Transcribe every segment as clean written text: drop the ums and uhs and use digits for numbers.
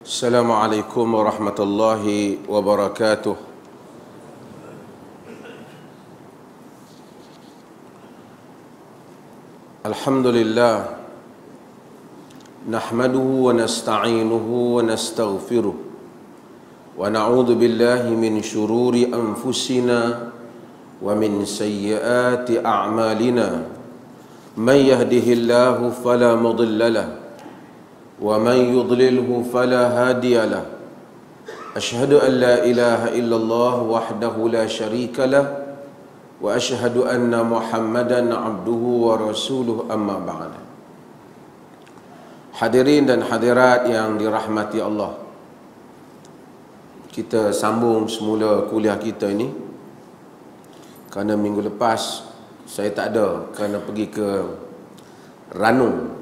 Assalamualaikum warahmatullahi wabarakatuh. Alhamdulillah, nahmaduhu wa nasta'inuhu wa nastaghfiruh wa na'udzu billahi min syururi anfusina wa min sayyiati a'malina. Man yahdihillahu fala mudilla lahu wa man yudlilhu fala hadiya lahu. Asyhadu an la ilaha illallah wahdahu la syarika lah wa asyhadu anna Muhammadan abduhu wa rasuluh, amma ba'd. Hadirin dan hadirat yang dirahmati Allah, kita sambung semula kuliah kita ini. Kerana minggu lepas saya tak ada, kerana pergi ke Ranung.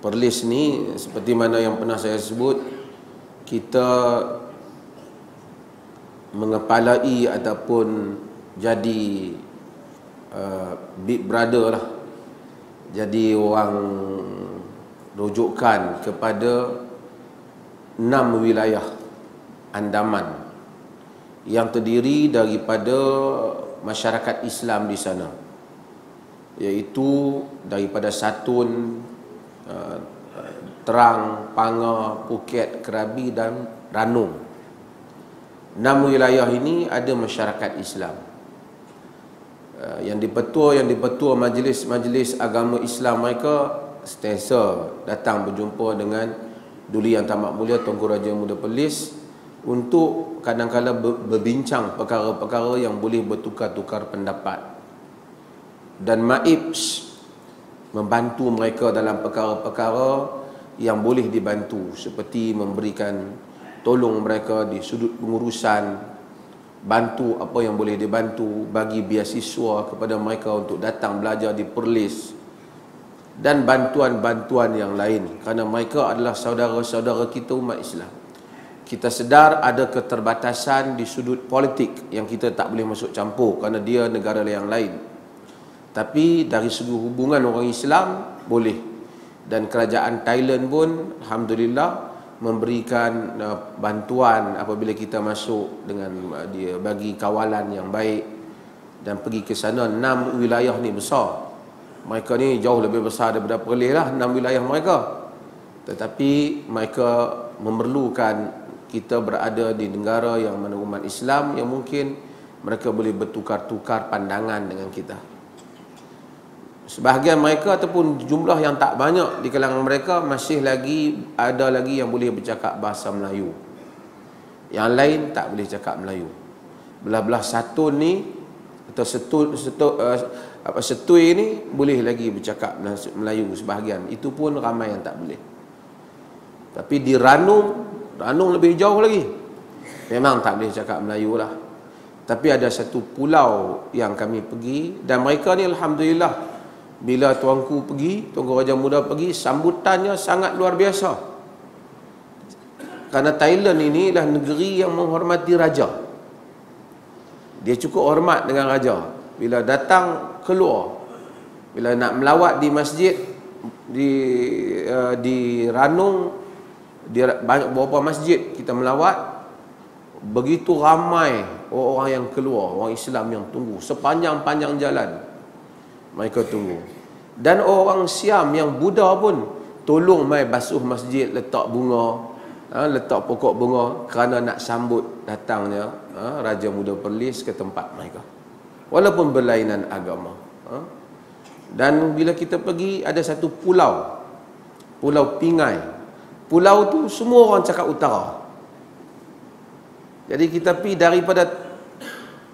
Perlis ni seperti mana yang pernah saya sebut, kita mengepalai ataupun jadi big brother lah, jadi orang rujukan kepada 6 wilayah Andaman yang terdiri daripada masyarakat Islam di sana, iaitu daripada Satun, Terang, Panga, Phuket, Krabi dan Ranung. 6 wilayah ini ada masyarakat Islam. Yang dipetua majlis-majlis agama Islam mereka sentiasa datang berjumpa dengan Duli Yang Amat Mulia Tuanku Raja Muda Perlis untuk kadang-kadang berbincang perkara-perkara yang boleh bertukar-tukar pendapat, dan MAIPS membantu mereka dalam perkara-perkara yang boleh dibantu, seperti memberikan tolong mereka di sudut pengurusan, bantu apa yang boleh dibantu, bagi beasiswa kepada mereka untuk datang belajar di Perlis, dan bantuan-bantuan yang lain, kerana mereka adalah saudara-saudara kita umat Islam. Kita sedar ada keterbatasan di sudut politik yang kita tak boleh masuk campur kerana dia negara yang lain. Tapi dari segi hubungan orang Islam boleh. Dan kerajaan Thailand pun alhamdulillah memberikan bantuan apabila kita masuk, dengan dia bagi kawalan yang baik, dan pergi ke sana. 6 wilayah ni besar. Mereka ni jauh lebih besar daripada Perlis lah, 6 wilayah mereka. Tetapi mereka memerlukan kita berada di negara yang mana umat Islam, yang mungkin mereka boleh bertukar-tukar pandangan dengan kita. Sebahagian mereka ataupun jumlah yang tak banyak di kalangan mereka masih lagi ada lagi yang boleh bercakap bahasa Melayu. Yang lain tak boleh cakap Melayu. Belah-belah Satun ni atau Setui ni boleh lagi bercakap Melayu sebahagian. Itu pun ramai yang tak boleh. Tapi di Ranung lebih jauh lagi, memang tak boleh cakap Melayu lah. Tapi ada satu pulau yang kami pergi, dan mereka ni alhamdulillah, bila Tuanku Raja Muda pergi, sambutannya sangat luar biasa. Kerana Thailand ini adalah negeri yang menghormati raja. Dia cukup hormat dengan raja. Bila datang keluar, bila nak melawat di masjid di Ranung, dia banyak beberapa masjid kita melawat, begitu ramai orang yang keluar, orang Islam yang tunggu sepanjang-panjang jalan. Mereka tunggu. Dan orang Siam yang Buddha pun tolong mai basuh masjid, letak bunga, letak pokok bunga, kerana nak sambut datangnya Raja Muda Perlis ke tempat mereka, walaupun berlainan agama. Dan bila kita pergi, ada satu pulau, Pulau Pingai. Pulau tu semua orang cakap utara. Jadi kita pergi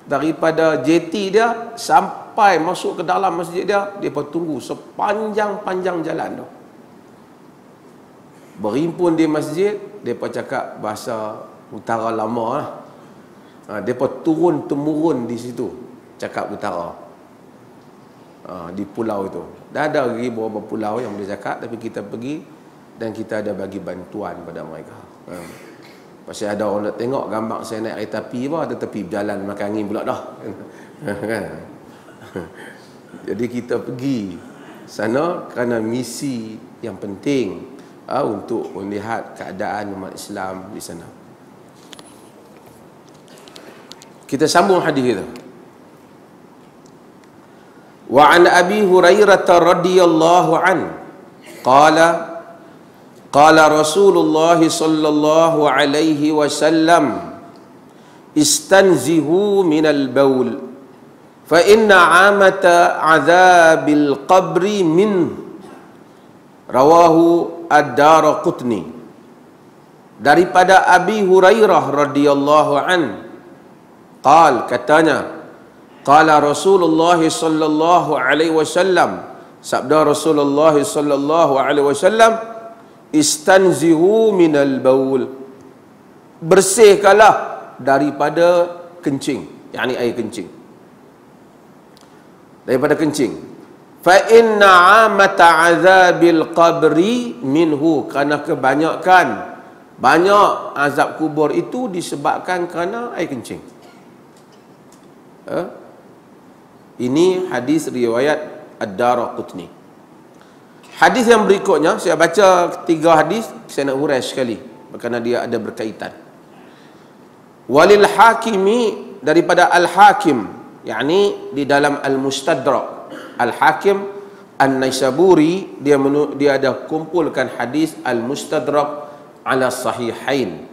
daripada jeti dia sampai masuk ke dalam masjid dia, mereka tunggu sepanjang-panjang jalan tu. Berimpun di masjid, mereka cakap bahasa utara lama lah. Mereka turun-temurun di situ cakap utara, di pulau itu. Dan ada lagi beberapa pulau yang boleh cakap, tapi kita pergi dan kita ada bagi bantuan pada mereka. Pasal ada orang nak tengok gambar saya naik kereta api apa, ada tepi berjalan makan angin pula dah. Jadi kita pergi sana kerana misi yang penting. untuk melihat keadaan umat Islam di sana. Kita sambung hadis itu. Wa an Abi Hurairah radhiyallahu an qala Rasulullah sallallahu alaihi wasallam istanzihu minal baul fa inna amata azabil qabri min rawahu ad-Daraqutni. Daripada Abi Hurairah radhiyallahu an katanya qala Rasulullah sallallahu alaihi wasallam, sabda Rasulullah sallallahu alaihi wasallam, istanzihu minal baul, bersihkanlah daripada kencing, yakni air kencing, daripada kencing. Fa inna amata azabil qabri minhu, kerana banyak azab kubur itu disebabkan kerana air kencing. Ini hadis riwayat ad-Daraqutni. Hadis yang berikutnya, saya baca 3 hadis, saya nak urai sekali kerana dia ada berkaitan. Walil Hakimi, daripada Al-Hakim, yakni di dalam Al-Mustadrak. Al-Hakim An-Naisaburi, dia ada kumpulkan hadis Al-Mustadrak ala Sahihain.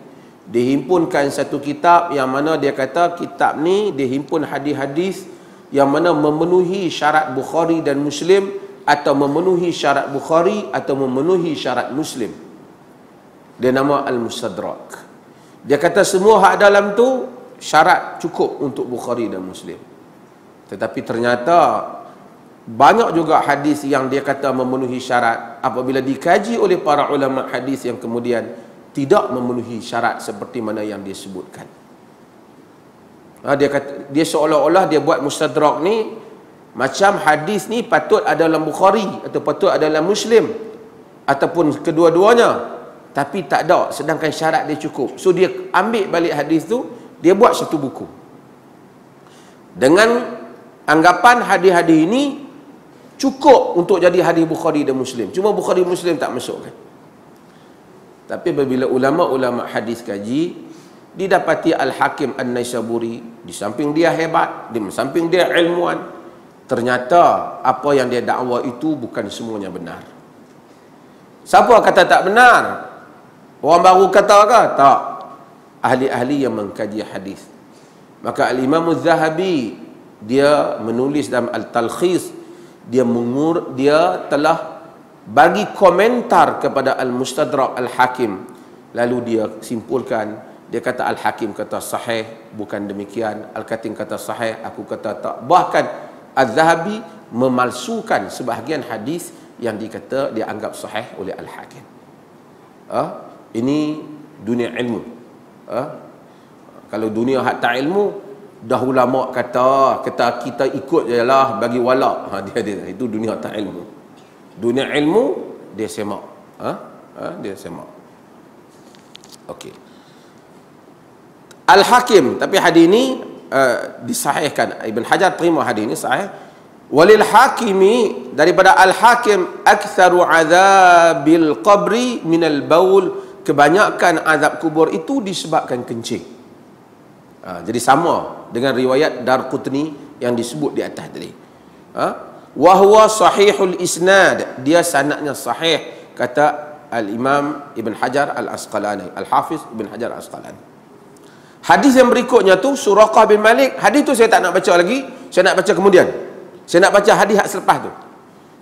Dihimpunkan satu kitab yang mana dia kata kitab ni dihimpun hadis-hadis yang mana memenuhi syarat Bukhari dan Muslim, atau memenuhi syarat Bukhari atau memenuhi syarat Muslim. Dia nama Al-Mustadrak. Dia kata semua hak dalam tu syarat cukup untuk Bukhari dan Muslim. Tetapi ternyata banyak juga hadis yang dia kata memenuhi syarat, apabila dikaji oleh para ulama hadis yang kemudian tidak memenuhi syarat seperti mana yang dia sebutkan. Dia seolah-olah dia buat Mustadrak ni macam hadis ni patut ada dalam Bukhari atau patut ada dalam Muslim ataupun kedua-duanya, tapi tak ada, sedangkan syarat dia cukup. So dia ambil balik hadis tu, dia buat satu buku dengan anggapan hadis-hadis ini cukup untuk jadi hadis Bukhari dan Muslim. Cuma Bukhari Muslim tak masukkan. Tapi apabila ulama-ulama hadis kaji, didapati Al-Hakim An-Naisaburi, di samping dia hebat, di samping dia ilmuwan, ternyata apa yang dia dakwa itu bukan semuanya benar. Siapa kata tak benar? Orang baru kata ke? Tak. Ahli-ahli yang mengkaji hadis. Maka Al-Imam Az-Zahabi, dia menulis dalam Al-Talkhis, dia telah bagi komentar kepada Al-Mustadrak Al-Hakim, lalu dia simpulkan, dia kata Al-Hakim kata sahih, bukan demikian. Al-Katim kata sahih, aku kata tak. Bahkan Az-Zahabi memalsukan sebahagian hadis yang dia anggap sahih oleh Al-Hakim. Ini dunia ilmu. Kalau dunia hak tak ilmu, dah ulama kata kita ikut je lah bagi wala. Dia itu dunia tak ilmu. Dunia ilmu dia semak. Dia semak. Okey. Al-Hakim, tapi hadis ini disahihkan. Ibn Hajar terima hadis ini sahih. Walil Hakimi, daripada Al-Hakim, aktsaru azabil qabri minal baul, kebanyakan azab kubur itu disebabkan kencing. Jadi sama dengan riwayat Darqutni yang disebut di atas tadi. Wa huwa sahihul isnad, dia sanadnya sahih, kata Al-Imam Ibn Hajar Al-Asqalani, Al-Hafiz Ibn Hajar Al-Asqalani. Hadis yang berikutnya tu Suraqah bin Malik. Hadis tu saya tak nak baca lagi, saya nak baca kemudian. Saya nak baca hadis selepas tu.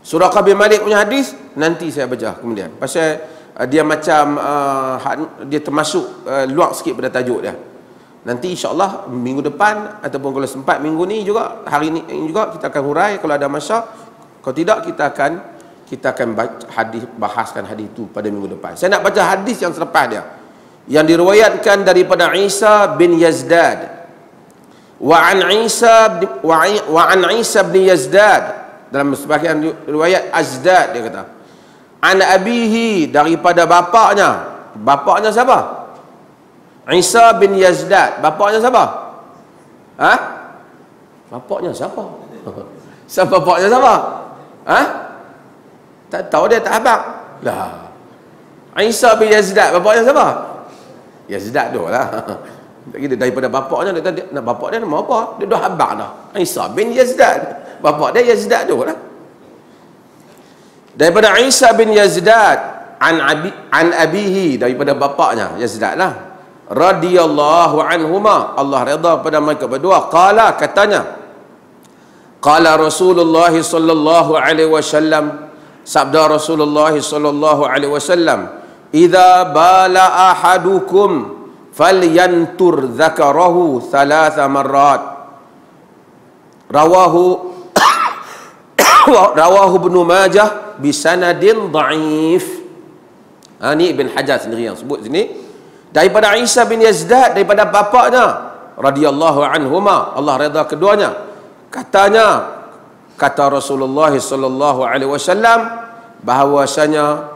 Suraqah bin Malik punya hadis nanti saya baca kemudian. Pasal dia macam dia termasuk luar sikit pada tajuk dia. Nanti insya-Allah minggu depan ataupun kalau sempat minggu ni juga, hari ni juga kita akan hurai kalau ada masa. Kalau tidak kita akan bahaskan hadis itu pada minggu depan. Saya nak baca hadis yang selepas dia, yang diriwayatkan daripada Isa bin Yazdad. Wa an Isa bin Yazdad, dalam sebahagian riwayat Azdad dia kata. An abihi, daripada bapaknya siapa? Isa bin Yazdad. Bapaknya siapa? Bapaknya siapa? Bapaknya siapa? Tak tahu, dia tak habaq. Lah. Isa bin Yazdad, bapaknya siapa? Yazdad tu lah. Kita daripada bapaknya, bapak dia nama apa? Dia dah habaq dah. Isa bin Yazdad. Bapak dia Yazdad tu lah. Daripada Isa bin Yazdad an abihi, daripada bapaknya Yazdad lah, radhiyallahu anhuma, Allah redha pada mereka berdua. Qala, katanya, qala Rasulullah sallallahu alaihi wasallam, sabda Rasulullah sallallahu alaihi wasallam, idza bala ahadukum falyantur dzakarahu thalatha marrat. Rawahu Ibnu Majah bisanadin dhaif. Ni Ibn Hajar sendiri yang sebut sini. Daripada Isa bin Yazdad, daripada bapaknya radhiyallahu anhuma, Allah redha keduanya, katanya, kata Rasulullah sallallahu alaihi wasallam, bahawasanya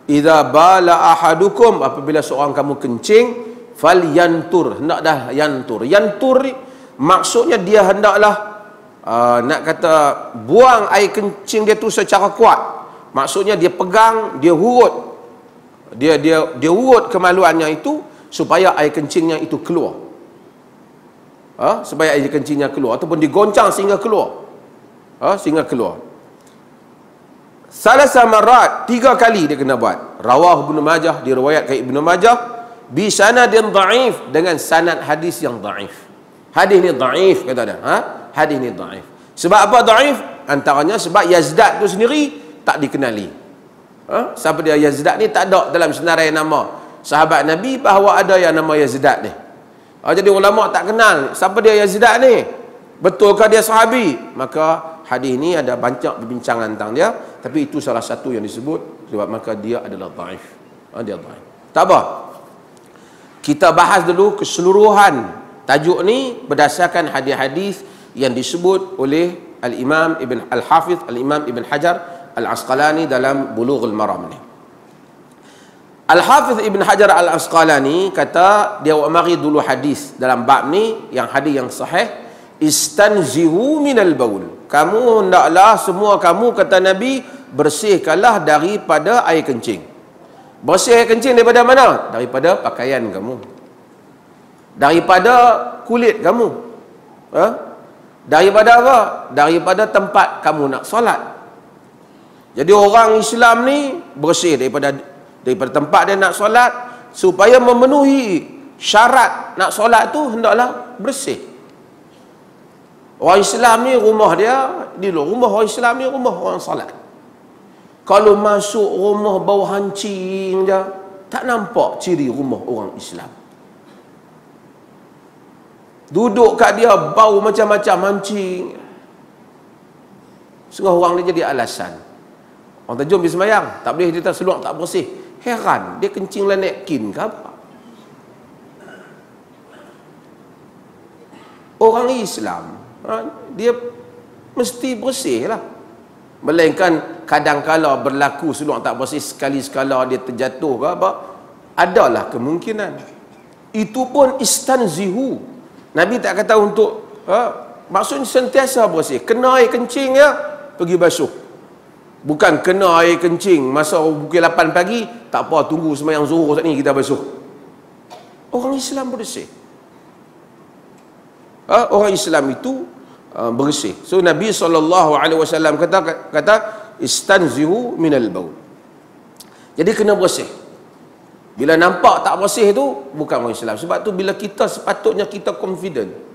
idza bala ahadukum, apabila seorang kamu kencing, falyantur, hendak dah yantur. Yantur maksudnya dia hendaklah nak kata buang air kencing dia tu secara kuat. Maksudnya dia pegang, dia hurut, dia urut kemaluannya itu supaya air kencingnya itu keluar. Supaya air kencingnya keluar, ataupun digoncang sehingga keluar. Sehingga keluar. Salasa marat, 3 kali dia kena buat. Rawah Ibnu Majah, diriwayatkan Ibnu Majah bi sanadin dhaif, dengan sanad hadis yang dhaif. Hadis ni dhaif kata dia. Hadis ni dhaif. Sebab apa dhaif? Antaranya sebab Yazdad tu sendiri tak dikenali. Siapa dia Yazdad ni? Tak ada dalam senarai nama sahabat Nabi bahawa ada yang nama Yazdad ni. Jadi ulama tak kenal siapa dia Yazdad ni, betulkah dia sahabi? Maka hadis ni ada banyak perbincangan tentang dia, tapi itu salah satu yang disebut, sebab maka dia adalah dhaif. Dia dhaif. Tak apa, kita bahas dulu keseluruhan tajuk ni berdasarkan hadis-hadis yang disebut oleh Al-Imam Ibn Al-Hafiz Al-Imam Ibn Hajar Al-Asqalani dalam Bulughul Maram ni. Al-Hafiz Ibn Hajar Al-Asqalani kata, dia mari dulu hadis dalam bab ni, yang hadis yang sahih, istanzihu minal baul. Kamu hendaklah semua kamu, kata Nabi, bersihkanlah daripada air kencing. Bersih air kencing daripada mana? Daripada pakaian kamu, daripada kulit kamu, daripada apa? Daripada tempat kamu nak solat. Jadi orang Islam ni bersih daripada tempat dia nak solat, supaya memenuhi syarat nak solat tu hendaklah bersih. Orang Islam ni rumah dia, rumah orang Islam ni rumah orang solat. Kalau masuk rumah bau hancing je, tak nampak ciri rumah orang Islam. Duduk kat dia bau macam-macam hancing, setengah orang dia jadi alasan. Orang terjun pergi semayang, tak boleh, dia terseluar tak bersih. Heran, dia kencing lah napkin ke apa? Orang Islam, dia mesti bersih lah. Melainkan kadang-kala berlaku seluar tak bersih, sekali-sekala dia terjatuh ke apa, adalah kemungkinan. Itu pun istanzihu. Nabi tak kata untuk maksudnya sentiasa bersih. Kena air kencing ya, pergi basuh. Bukan kena air kencing masa pukul 8 pagi, tak apa, tunggu sembahyang zuhur saat ni kita basuh. Orang Islam bersih. Orang Islam itu bersih. So Nabi SAW kata istanzihu minal baul. Jadi kena bersih. Bila nampak tak bersih tu, bukan orang Islam. Sebab tu bila kita, sepatutnya kita confident.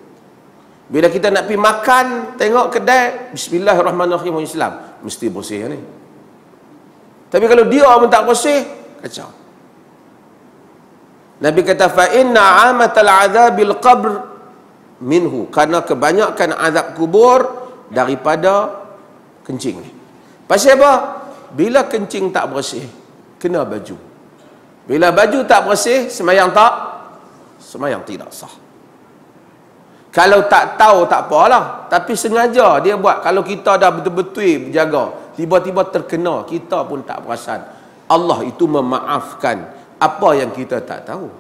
Bila kita nak pergi makan, tengok kedai, bismillahirrahmanirrahim, orang Islam mesti bersih ni. Tapi kalau dia pun tak bersih, kacau. Nabi kata fa inna amatal azabil qabr minhu, karena kebanyakan azab kubur daripada kencing ni. Pasal apa? Bila kencing tak bersih, kena baju. Bila baju tak bersih, sembahyang tidak sah. Kalau tak tahu tak apalah, tapi sengaja dia buat. Kalau kita dah betul-betul berjaga, tiba-tiba terkena, kita pun tak perasan. Allah itu memaafkan apa yang kita tak tahu.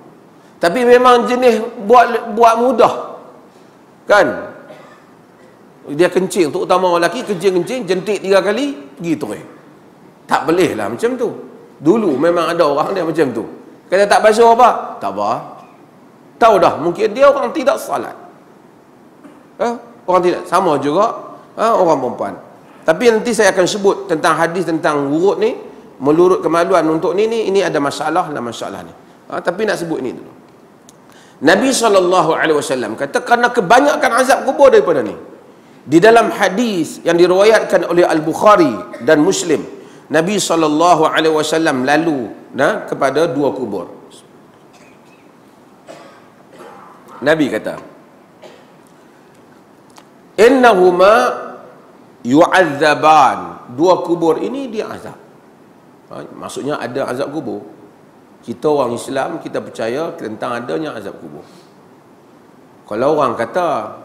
Tapi memang jenis buat mudah. Kan? Dia kencing, terutama orang lelaki, kencing-kencing, jentik 3 kali, pergi terus. Tak boleh lah macam tu. Dulu memang ada orang dia macam tu. Kata tak basuh apa? Tak apa. Tahu dah, mungkin dia orang tidak salat. Orang tidak. Sama juga orang perempuan. Tapi nanti saya akan sebut tentang hadis tentang wurud ni, melurut kemaluan untuk ni ini ada masalah ni. Tapi nak sebut ni dulu. Nabi SAW kata kerana kebanyakan azab kubur daripada ni. Di dalam hadis yang diriwayatkan oleh Al-Bukhari dan Muslim, Nabi SAW lalu kepada dua kubur. Nabi kata, innahuma yu'adzaban. Dua kubur ini dia azab. Maksudnya ada azab kubur. Kita orang Islam, kita percaya tentang adanya azab kubur. Kalau orang kata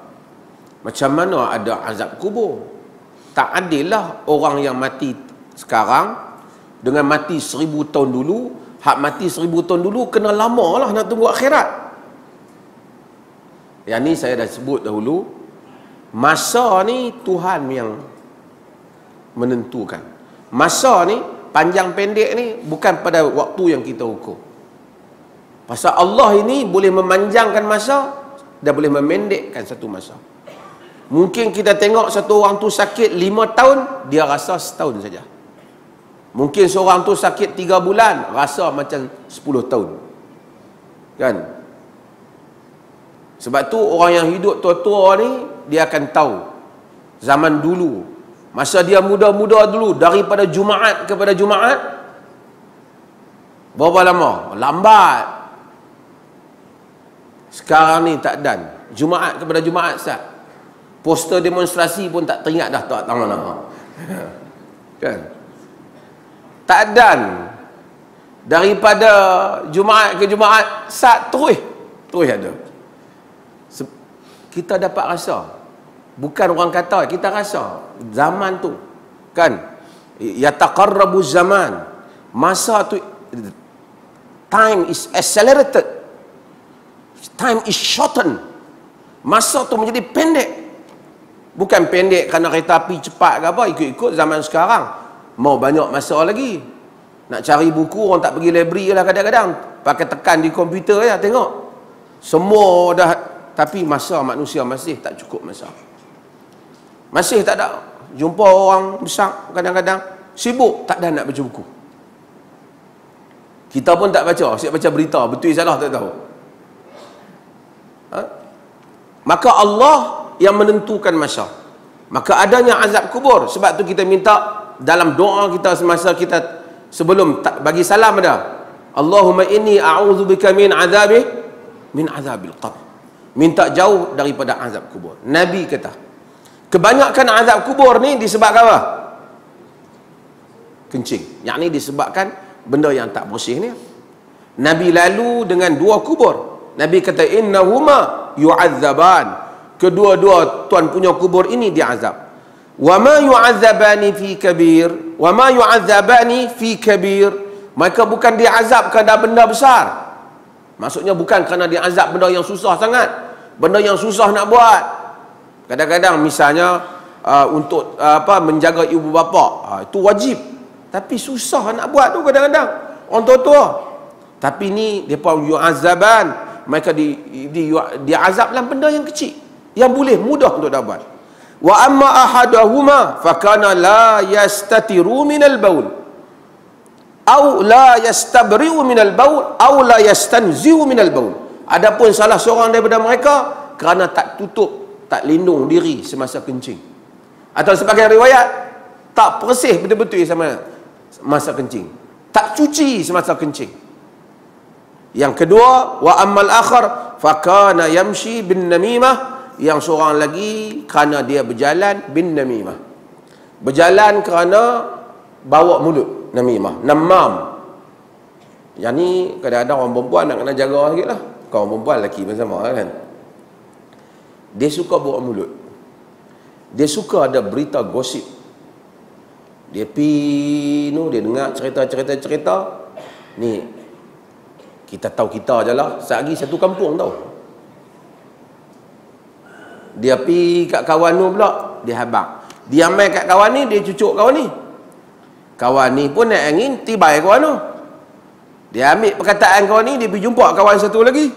macam mana ada azab kubur, tak adil lah orang yang mati sekarang dengan mati 1000 tahun dulu. Hak mati 1000 tahun dulu kena lama lah nak tunggu akhirat. Yang ni saya dah sebut dahulu. Masa ni Tuhan yang menentukan. Masa ni panjang pendek ni bukan pada waktu yang kita ukur. Pasal Allah ini boleh memanjangkan masa dan boleh memendekkan satu masa. Mungkin kita tengok satu orang tu sakit 5 tahun, dia rasa setahun saja. Mungkin seorang tu sakit 3 bulan, rasa macam 10 tahun. Kan? Sebab tu orang yang hidup tua-tua ni, dia akan tahu zaman dulu, masa dia muda-muda dulu, daripada Jumaat kepada Jumaat, berapa lama? Lambat. Sekarang ni tak dan. Jumaat kepada Jumaat sat. Poster demonstrasi pun tak teringat dah tak tangan apa. Kan? Tak dan. Daripada Jumaat ke Jumaat sat terus ada. Kita dapat rasa. Bukan orang kata, kita rasa zaman tu kan, yataqarrabu zaman, masa tu, time is accelerated, time is shortened, masa tu menjadi pendek. Bukan pendek kerana kereta api cepat ke apa, ikut-ikut zaman sekarang mau banyak masa lagi. Nak cari buku orang tak pergi library lah kadang-kadang, pakai tekan di komputer ya, tengok semua dah. Tapi masa manusia masih tak cukup masa. Masih tak ada. Jumpa orang besar kadang-kadang sibuk, tak ada nak baca buku. Kita pun tak baca, asyik baca berita, betul salah tak tahu. Maka Allah yang menentukan masa. Maka adanya azab kubur. Sebab tu kita minta dalam doa kita semasa kita sebelum bagi salam ada, Allahumma inni a'udzubika min azabil qabr. Minta jauh daripada azab kubur. Nabi kata, kebanyakan azab kubur ni disebabkan apa? Kencing. Yang ni disebabkan benda yang tak bersih ni. Nabi lalu dengan dua kubur. Nabi kata, innahuma yu'adzaban. Kedua-dua tuan punya kubur ini diazab. Wa ma yu'adzabani fi kabir. Wa ma yu'adzabani fi kabir. Mereka bukan diazab kerana benda besar. Maksudnya bukan kerana diazab benda yang susah sangat. Benda yang susah nak buat. Kadang-kadang misalnya untuk menjaga ibu bapa, itu wajib. Tapi susah nak buat tu kadang-kadang. Orang tua-tua. Tapi ni depa yu'azzaban, mereka diazab dalam benda yang kecil, yang boleh mudah untuk dapat. Wa amma ahaduhuma fakana la yastatiru minal baul. Au la yastabri'u minal baul, au la yastanzi'u minal baul. Adapun salah seorang daripada mereka kerana tak tutup, tak lindung diri semasa kencing. Atau sebagai riwayat, tak bersih betul-betul sama masa kencing. Tak cuci semasa kencing. Yang kedua, wa ammal akhar fakana yamshi bin namimah. Yang seorang lagi kerana dia berjalan bin namimah. Berjalan kerana bawa mulut, namimah, namam. Yang ni kadang-kadang orang perempuan nak kena jaga sikit lah. Kau orang perempuan, lelaki pun sama kan. Dia suka bawa mulut. Dia suka ada berita gosip. Dia dia dengar cerita-cerita. Ni kita tahu kita je lah. Sehari satu kampung tau. Dia pergi kat kawan tu pula, dia habaq. Dia main kat kawan ni, dia cucuk kawan ni. Kawan ni pun naik angin, tibai kawan tu. Dia ambil perkataan kau ni, dia pergi jumpa kawan satu lagi.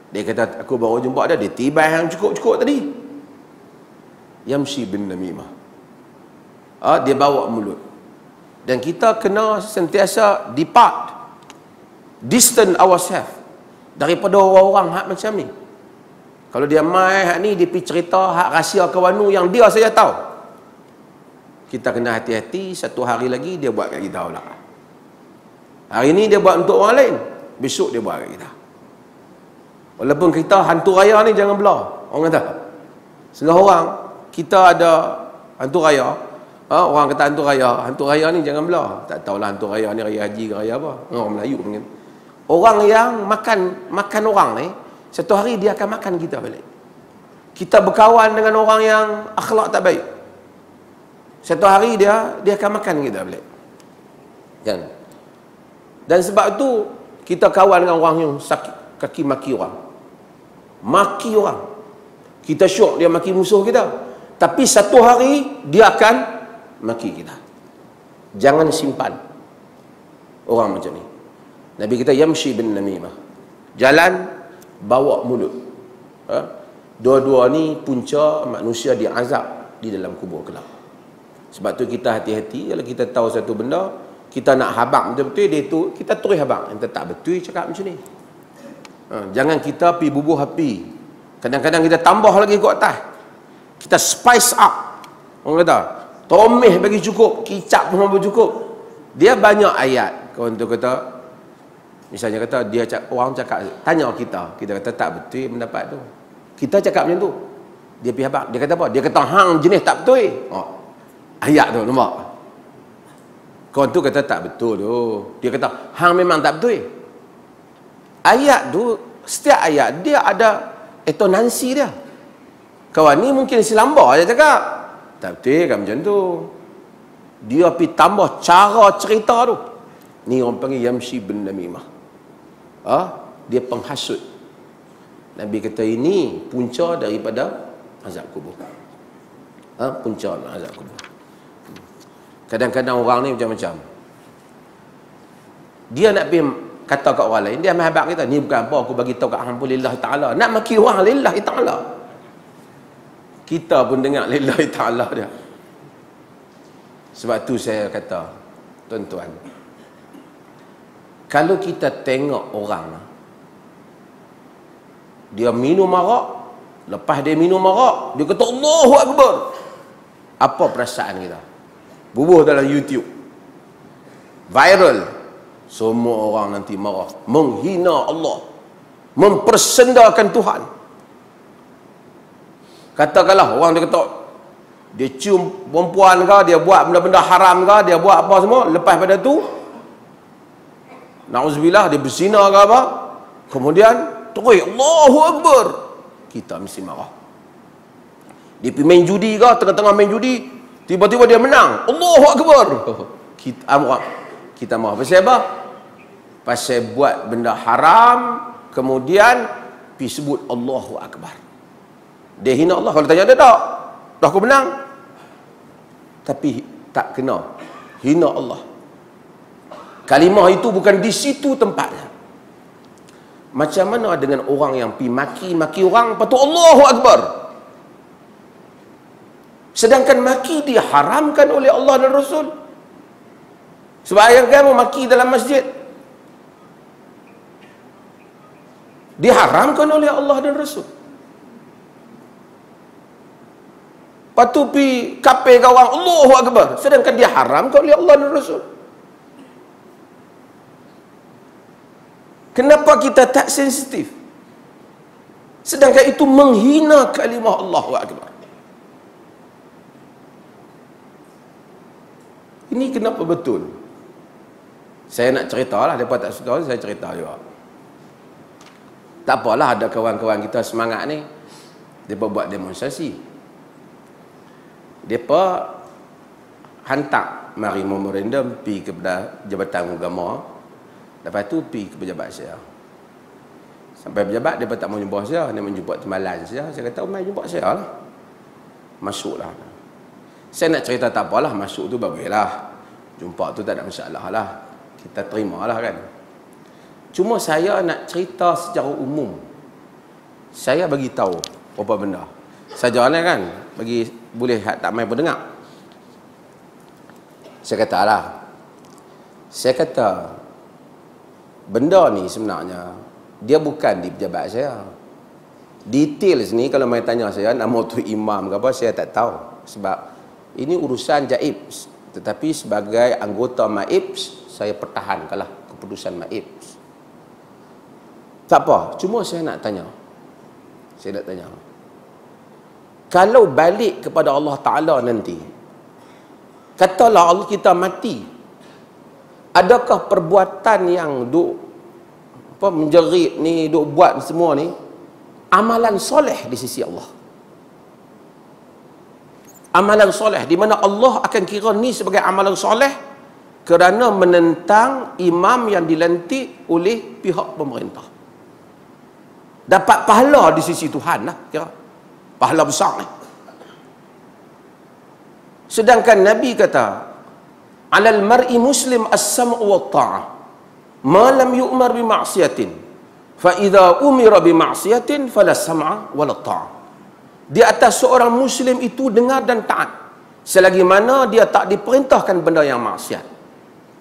Dia kata, aku baru jumpa dia tibai yang cukup-cukup tadi. Yamshi bin namimah. Dia bawa mulut. Dan kita kena sentiasa distance ourselves daripada orang-orang hak macam ni. Kalau dia mai hak ni, dia pergi cerita hak rahsia kawan nu yang dia saja tahu. Kita kena hati-hati, satu hari lagi dia buat kat kita pula. Hari ni dia buat untuk orang lain, besok dia buat kat kita. Walaupun kita hantu raya ni jangan belah. Orang kata, setengah orang kita ada hantu raya. Orang kata hantu raya ni jangan belah. Tak tahulah hantu raya ni raya haji ke raya apa. Orang Melayu mungkin. Orang yang makan orang ni, satu hari dia akan makan kita balik. Kita berkawan dengan orang yang akhlak tak baik, satu hari dia akan makan kita balik. Kan? Dan sebab tu kita kawan dengan orang yang sakit kaki maki orang. Maki orang. Kita syok dia maki musuh kita. Tapi satu hari dia akan maki kita. Jangan simpan orang macam ni. Nabi kita yamshi bin namimah. Jalan bawa mulut. Dua-dua ni punca manusia diazab di dalam kubur kelak. Sebab tu kita hati-hati kalau kita tahu satu benda, kita nak habaq betul-betul dia tu, kita terus habaq. Yang tak betul cakap macam ni. Jangan kita pergi bubuh api. Kadang-kadang kita tambah lagi ke atas. Kita spice up. Orang kata, tomeh bagi cukup, kicap pun bagi cukup. Dia banyak ayat. Kawan tu kata, misalnya kata orang cakap, tanya kita kata tak betul pendapat tu. Kita cakap macam tu. Dia pergi habaq. Dia kata apa? Dia kata hang jenis tak betul. Ayat tu nampak. Kawan tu kata tak betul tu. Dia kata hang memang tak betul. Ayat tu, setiap ayat dia ada intonasi dia. Kawan ni mungkin silamba je cakap. Tak betul kan macam tu. Dia pergi tambah cara cerita tu. Ni orang panggil yamshi bin namimah. Dia penghasut. Nabi kata ini punca daripada azab kubur. Punca azab kubur. Kadang-kadang orang ni macam-macam. Dia nak pergi kata kat orang lain, dia mahabak kita, ni bukan apa aku bagi tahu kat hang pun lillahi ta'ala. Nak maki orang lillahi ta'ala. Kita pun dengar lillahi ta'ala dia. Sebab tu saya kata, tuan-tuan, kalau kita tengok orang dia minum arak, lepas dia minum arak dia kata Allahu Akbar, apa perasaan kita? Bubuh dalam YouTube, viral, semua orang nanti marah, menghina Allah, mempersendakan Tuhan. Katakanlah orang dia kata dia cium perempuan ke, dia buat benda-benda haram ke, dia buat apa semua, lepas pada tu na'udzubillah dia berzina ke apa, kemudian terus Allahu Akbar, kita mesti marah. Dia pergi main judi ke, tengah-tengah main judi tiba-tiba dia menang, Allahu Akbar, kita marah. Pasal apa? Pasal buat benda haram, kemudian pergi sebut Allahu Akbar. Dia hina Allah. Kalau tanya dia tak, dah aku menang, tapi tak kena hina Allah. Kalimah itu bukan di situ tempatnya. Macam mana dengan orang yang pergi maki-maki orang, lepas tu Allahu Akbar, sedangkan maki diharamkan oleh Allah dan Rasul. Sebab ayat kamu maki dalam masjid diharamkan oleh Allah dan Rasul. Lepas tu pergi kapir kawan Allahu Akbar, sedangkan diharamkan oleh Allah dan Rasul. Kenapa kita tak sensitif? Sedangkan itu menghina kalimah Allahu Akbar. Ini kenapa betul? Saya nak ceritalah, mereka tak suka saya cerita juga. Tak apalah, ada kawan-kawan kita semangat ni, mereka buat demonstrasi. Mereka hantar mari memorandum pergi kepada Jabatan Agama. Lepas tu pergi ke pejabat saya. Sampai pejabat, dia tak mau jumpa saya, dia menjumpa timbalan saya. Saya kata, mai jumpa saya lah, masuklah. Saya nak cerita tak apalah, masuk tu baguslah, jumpa tu tak ada masalah lah, kita terima lah kan. Cuma saya nak cerita secara umum. Saya bagi tahu apa benda. Saja ni kan, bagi boleh tak main pendengar. Saya kata benda ni sebenarnya dia bukan di pejabat saya. Details ni kalau main tanya saya nama tu imam ke apa, saya tak tahu. Sebab ini urusan jaib. Tetapi sebagai anggota MAIB, saya pertahankanlah keputusan MAIB. Tak apa, cuma saya nak tanya. Kalau balik kepada Allah Ta'ala nanti, katalah Allah kita mati, adakah perbuatan yang menjerit ni, buat semua ni amalan soleh di sisi Allah? Amalan soleh di mana Allah akan kira ni sebagai amalan soleh kerana menentang imam yang dilantik oleh pihak pemerintah. Dapat pahala di sisi Tuhan lah, kira pahala besar ni. Sedangkan Nabi kata, alal mar'i muslim as-sam'u wa ta'ah ma lam yu'mar bi ma'siyatin fa idza umira bi ma'siyatin fala sam'a wala ta'ah. Di atas seorang muslim itu dengar dan taat selagi mana dia tak diperintahkan benda yang maksiat.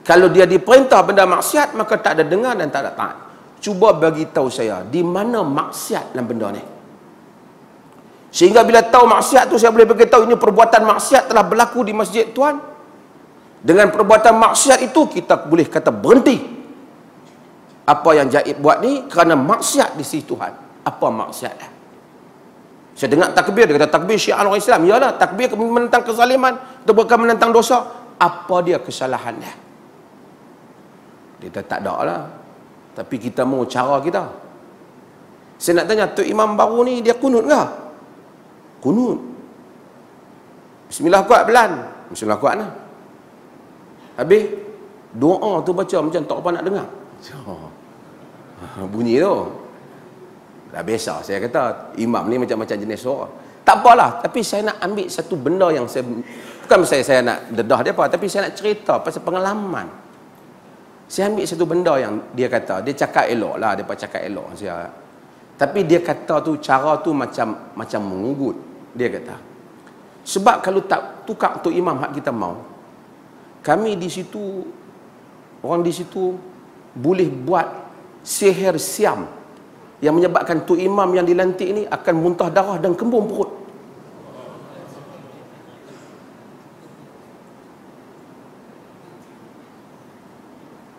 Kalau dia diperintah benda maksiat, maka tak ada dengar dan tak ada taat. Cuba bagi tahu saya di mana maksiat dalam benda ni, sehingga bila tahu maksiat tu saya boleh beritahu ini perbuatan maksiat telah berlaku di masjid Tuhan. Dengan perbuatan maksiat itu kita boleh kata berhenti. Apa yang Jaib buat ni kerana maksiat di sisi Tuhan. Apa maksiat dah? Saya dengar takbir, dia kata takbir syiar orang Islam. Yalah, takbir menentang kezaliman, itu bukan menentang dosa. Apa dia kesalahan dia? Dia kata tak ada lah. Tapi kita mau cara kita. Saya nak tanya, Tok Imam baru ni dia kunut ke? Kunut. Bismillah kuat pelan. Bismillah kuat lah. Habis doa tu baca macam tak apa nak dengar. Bunyi tu. Dah biasa saya kata imam ni macam-macam jenis suara. Tak apalah, tapi saya nak ambil satu benda yang bukan saya nak dedah dia apa, tapi saya nak cerita pasal pengalaman. Saya ambil satu benda yang dia kata, dia cakap elok lah, dia cakap elok saya. Tapi dia kata tu cara tu macam mengugut. Dia kata, sebab kalau tak tukar tu imam hak kita mau, kami di situ, orang di situ boleh buat sihir siam yang menyebabkan tu imam yang dilantik ni akan muntah darah dan kembung perut.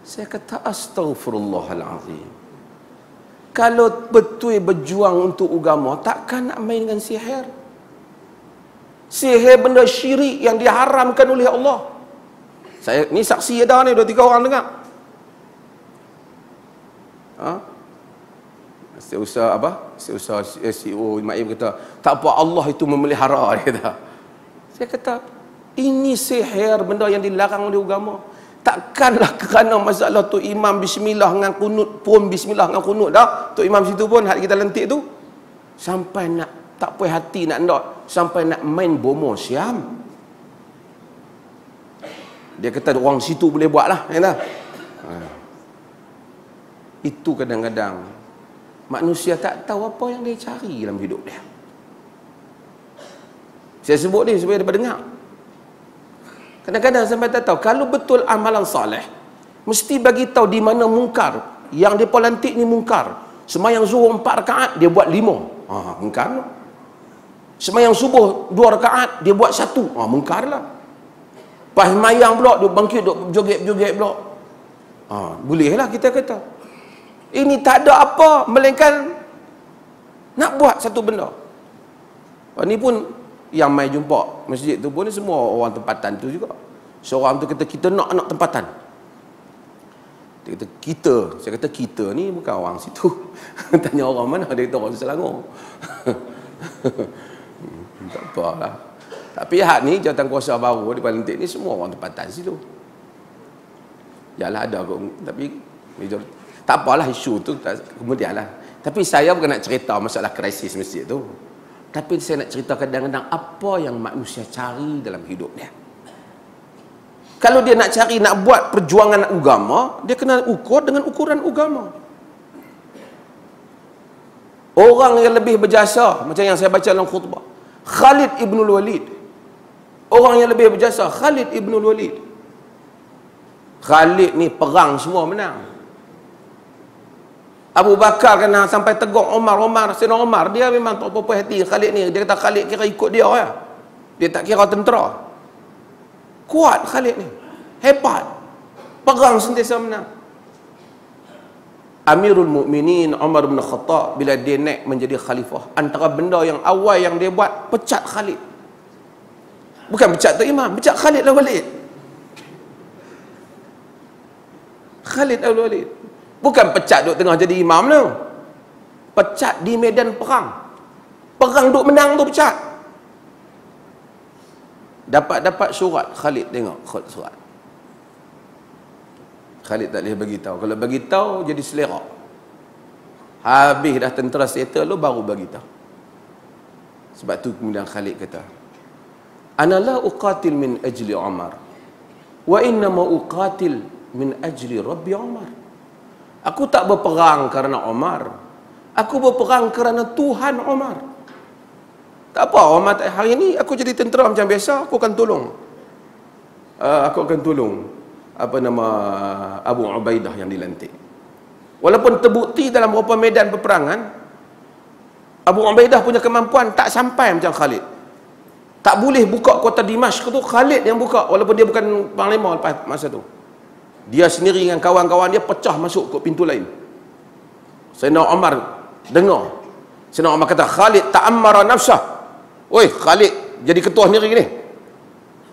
Saya kata astaghfirullahalazim. Kalau betul berjuang untuk agama, takkan nak main dengan sihir. Sihir benda syirik yang diharamkan oleh Allah. Saya ni saksi ada ni 2-3 orang dengar. Seusaha CEO Maim kata, tak apa Allah itu memelihara, dia kata. Saya kata, ini sihir benda yang dilarang oleh agama. Takkanlah kerana masalah tu imam bismillah dengan kunut pun bismillah dengan kunut dah. Tu imam situ pun hak kita lentik tu sampai nak tak puas hati nak sampai nak main bomo siam. Dia kata orang situ boleh buat lah, kata. Itu kadang-kadang manusia tak tahu apa yang dia cari dalam hidup dia. Saya sebut ni supaya dia dengar. Kadang-kadang sampai tak tahu. Kalau betul amalan soleh, mesti bagi tahu di mana mungkar. Yang dia lantik ni mungkar. Semayang zuhur 4 rakaat, dia buat 5. Mungkar lah. Semayang subuh 2 rakaat, dia buat 1. Mungkar lah. Pas semayang pula, dia bangkit, dia joget-joget pula. Bolehlah kita kata. Ini tak ada apa, melainkan nak buat satu benda. Ini pun yang mai jumpa masjid tu pun ni semua orang tempatan tu juga. Seorang tu kata kita nak anak tempatan. Dia kata kita, saya kata kita ni bukan orang situ. Tanya orang mana, dia kata orang Selangor. Tak apalah. Tapi hak ni jawatan kuasa baru di Palantik ni semua orang tempatan situ. Yalah ada kot, tapi tak apalah isu tu kemudian lah. Tapi saya bukan nak cerita masalah krisis masjid tu. Tapi saya nak cerita kadang-kadang apa yang manusia cari dalam hidup dia. Kalau dia nak cari, nak buat perjuangan agama, dia kena ukur dengan ukuran agama. Orang yang lebih berjasa, macam yang saya baca dalam khutbah, Khalid ibn Walid. Orang yang lebih berjasa, Khalid ibn Walid. Khalid ni perang semua menang. Abu Bakar kena sampai tegur Umar. Sayyidina Umar, dia memang tak apa-apa hati Khalid ni. Dia kata Khalid kira ikut dia ya. Dia tak kira tentera. Kuat Khalid ni, hebat, perang sentiasa menang. Amirul Mukminin Umar bin Khattab bila dia naik menjadi khalifah, antara benda yang awal yang dia buat, pecat Khalid. Bukan pecat tu imam, pecat Khalid al-Walid. Khalid al-Walid. Bukan pecat duk tengah jadi imam tu. Pecat di medan perang. Perang duk menang tu pecat. Dapat surat, Khalid tengok surat. Khalid tak boleh bagi tahu. Kalau bagi tahu jadi selera. Habis dah tentera settle lu baru bagi tahu. Sebab tu kemudian Khalid kata, "Ana la uqatil min ajli Umar, wa inna ma uqatil min ajli Rabbi Umar." Aku tak berperang kerana Umar. Aku berperang kerana Tuhan Umar. Tak apa, Umar hari ni aku jadi tentera macam biasa, aku akan tolong. Aku akan tolong Abu Ubaidah yang dilantik. Walaupun terbukti dalam beberapa medan peperangan, Abu Ubaidah punya kemampuan tak sampai macam Khalid. Tak boleh buka kota Dimashq tu, Khalid yang buka, walaupun dia bukan panglima lepas masa tu. Dia sendiri dengan kawan-kawan dia pecah masuk ke pintu lain. Sayyidina Umar dengar. Sayyidina Umar kata, "Khalid ta'ammara nafsah." Oi, Khalid jadi ketua sendiri ni.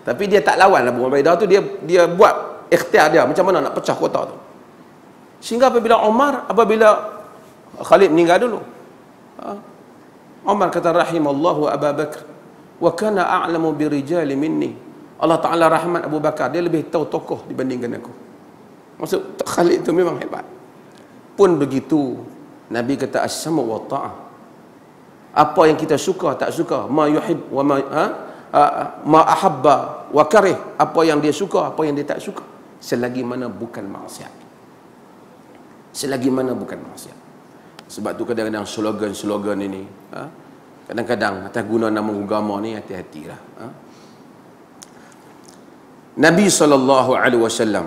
Tapi dia tak lawan Abu Ubaidah tu, dia buat ikhtiar dia macam mana nak pecah kota tu. Sehingga apabila Khalid meninggal dulu, Umar kata, "Rahimallahu Abu Bakar wa kana a'lamu birijali minni." Allah Ta'ala rahmat Abu Bakar, dia lebih tahu tokoh dibandingkan aku. Maksud Khalid tu memang hebat. Pun begitu, Nabi kata as-samu wa ta'ah. Apa yang kita suka tak suka, ma yuhib wa ma ahabba wa karih, apa yang dia suka, apa yang dia tak suka, selagi mana bukan maksiat. Selagi mana bukan maksiat. Sebab tu kadang-kadang slogan ini, kadang-kadang atas guna nama agama ni hati-hatilah. Nabi SAW,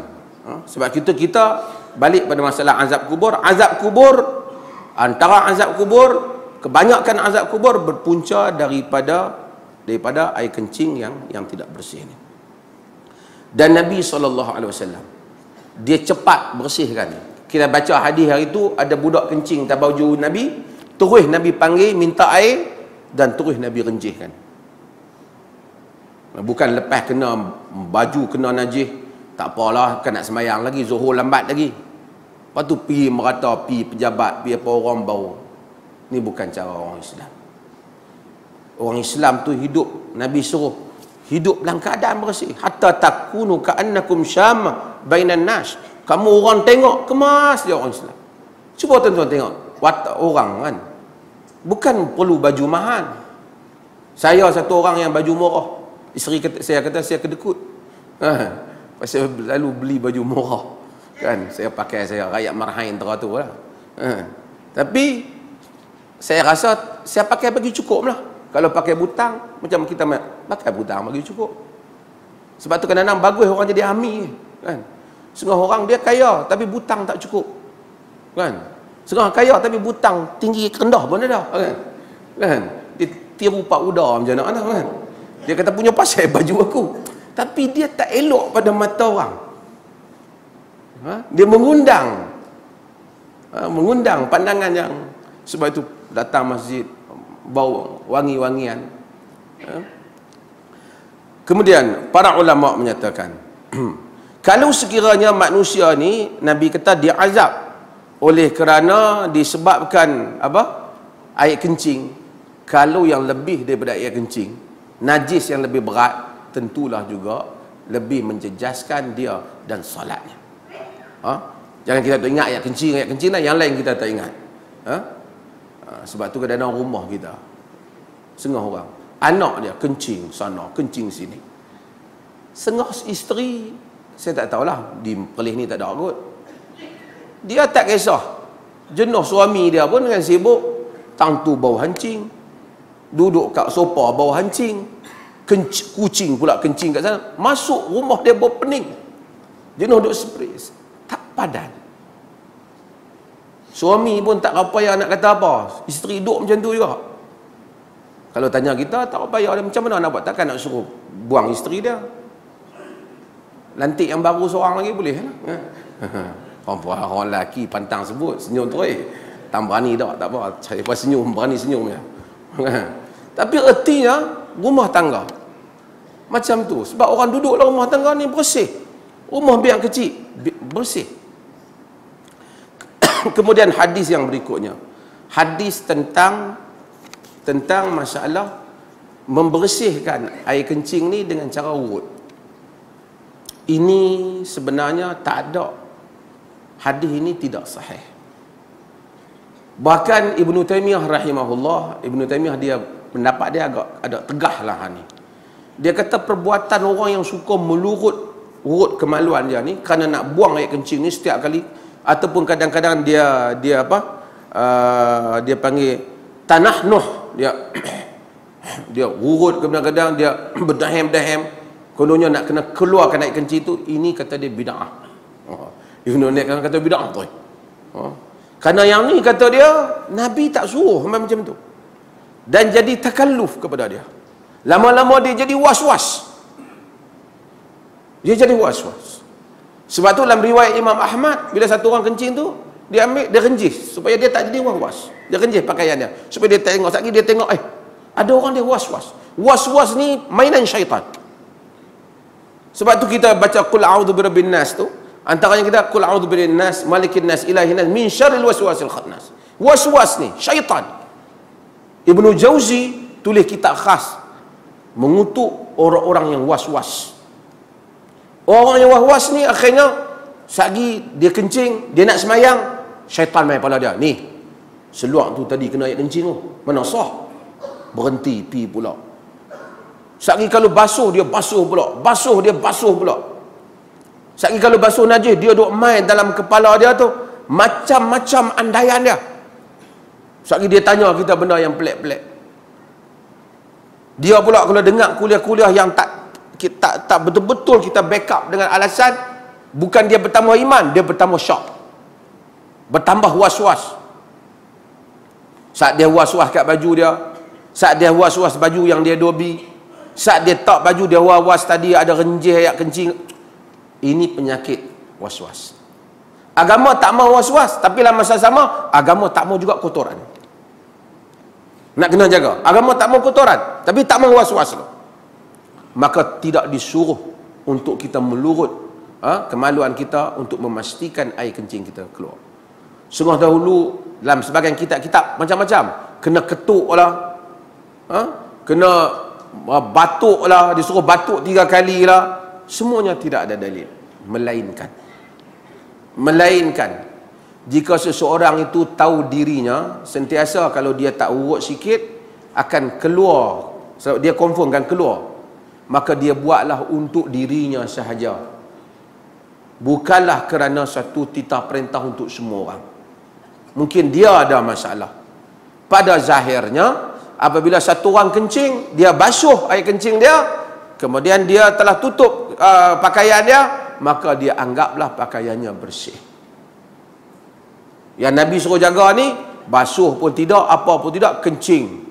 sebab kita balik pada masalah azab kubur. Azab kubur, antara azab kubur, kebanyakan azab kubur berpunca daripada air kencing yang tidak bersih ni. Dan Nabi SAW, dia cepat bersihkan. Kita baca hadis hari itu, ada budak kencing atas baju Nabi, terus Nabi panggil minta air dan terus Nabi renjihkan. Bukan lepas kena baju kena najis, tak apalah, kan nak sembahyang lagi, zuhur lambat lagi, lepas tu pergi merata, pergi pejabat, pergi apa orang bau. Ni bukan cara orang Islam. Orang Islam tu hidup, Nabi suruh hidup dalam keadaan bersih. Hatta takunu ka'annakum syamma bainan nas. Kamu orang tengok kemas dia orang Islam. Cuba tuan-tuan tengok watak orang kan. Bukan perlu baju mahal. Saya satu orang yang baju murah. Isteri saya kata saya kedekut. Pasal lalu beli baju murah. Kan saya pakai, saya rakyat marhain teratur lah. Tapi saya rasa saya pakai bagi cukup lah. Kalau pakai butang, macam kita pakai butang bagi cukup. Sebab tu kadang-kadang bagus orang jadi army kan. Setengah orang dia kaya tapi butang tak cukup. Kan? Setengah kaya tapi butang tinggi rendah pun ada kan. Kan? Dia tiru pak uda macam mana kan. Dia kata punya pasal baju aku. Tapi dia tak elok pada mata orang. Dia mengundang pandangan yang, sebab itu datang masjid bau wangi-wangian. Kemudian para ulama menyatakan kalau sekiranya manusia ni, Nabi kata dia azab oleh kerana disebabkan air kencing. Kalau yang lebih daripada air kencing, najis yang lebih berat, tentulah juga lebih menjejaskan dia dan solatnya. Jangan kita tak ingat ayat kencing lah, yang lain kita tak ingat. Sebab tu kadang-kadang rumah kita, setengah orang anak dia kencing sana, kencing sini. Setengah isteri Saya tak tahulah, di Perlis ni tak ada kot. Dia tak kisah. Jenuh suami dia pun dengan sibuk. Tang tu bau hancing. Duduk kat sofa bau hancing. Kucing pula kencing kat sana. Masuk rumah dia bau pening. Jenuh duk spray. Tak padan. Suami pun tak apa yang nak kata apa. Isteri duduk macam tu juga. Kalau tanya kita, tak apa payah dia macam mana nak buat. Takkan nak suruh buang isteri dia. Lantik yang baru seorang lagi boleh lah. Orang lelaki pantang sebut, senyum terus. Tak berani tak apa. Saya pas senyum, berani senyum ya. Tapi ertinya rumah tangga macam tu. Sebab orang duduk dalam rumah tangga ni bersih. Rumah biar kecil, bersih. Kemudian hadis yang berikutnya. Hadis tentang masalah membersihkan air kencing ni dengan cara urut. Ini sebenarnya tak ada. Hadis ini tidak sahih. Bahkan Ibnu Taimiyah rahimahullah, Ibnu Taimiyah dia pendapat dia agak tegah lah ni. Dia kata perbuatan orang yang suka urut kemaluan dia ni kerana nak buang air kencing ni setiap kali, ataupun kadang-kadang dia panggil tanahnuh, dia urut, kadang-kadang dia berdahem-dahem, kononnya nak kena keluarkan air kencing tu, ini kata dia bid'ah. Ibnu Taimiyah kata bid'ah tu. Kerana yang ni kata dia Nabi tak suruh macam tu. Dan jadi takalluf kepada dia. Lama-lama dia jadi was-was. Dia jadi was-was. Sebab tu dalam riwayat Imam Ahmad, bila satu orang kencing tu, dia ambil, dia renjis supaya dia tak jadi was-was. Dia renjis pakaian dia supaya dia tengok lagi, dia tengok ada orang dia was-was. Was-was ni mainan syaitan. Sebab tu kita baca qul a'udzu birabbin nas tu, antaranya kita qul a'udzu birabbin nas malikin nas ilahin nas min syarril waswasil khannas. Was-was ni syaitan. Ibnu Jauzi tulis kitab khas mengutuk orang-orang yang was-was. Orang yang was-was ni akhirnya sagi dia kencing, dia nak semayang, syaitan main kepala dia. Ni, seluar tu tadi kena air kencing tu. Mana sah? Berhenti, pi pula. Sagi kalau basuh, dia basuh pula. Basuh, dia basuh pula. Sagi kalau basuh najis, dia duk main dalam kepala dia tu. Macam-macam andaian dia. Sagi dia tanya kita benda yang pelik-pelik. Dia pula kalau dengar kuliah-kuliah yang tak betul-betul kita backup dengan alasan, bukan dia bertambah iman, dia bertambah syak. Bertambah was-was. Saat dia was-was kat baju dia, saat dia was-was baju yang dia dobi, saat dia tak baju dia was-was tadi ada renjih air kencing. Ini penyakit was-was. Agama tak mau was-was, tapi dalam masa sama agama tak mau juga kotoran. Nak kena jaga. Agama tak mau kotoran, tapi tak mau was-was. Maka tidak disuruh untuk kita melurut kemaluan kita untuk memastikan air kencing kita keluar. Sungguh dahulu dalam sebahagian kitab-kitab macam-macam, kena ketuk lah, kena batuk lah, disuruh batuk 3 kali lah. Semuanya tidak ada dalil. Melainkan jika seseorang itu tahu dirinya, sentiasa kalau dia tak urut sikit akan keluar, dia confirm akan keluar, maka dia buatlah untuk dirinya sahaja, bukanlah kerana satu titah perintah untuk semua orang. Mungkin dia ada masalah. Pada zahirnya, apabila satu orang kencing, dia basuh air kencing dia, kemudian dia telah tutup pakaian dia, maka dia anggaplah pakaiannya bersih. Yang Nabi suruh jaga ni, basuh pun tidak, apa pun tidak, kencing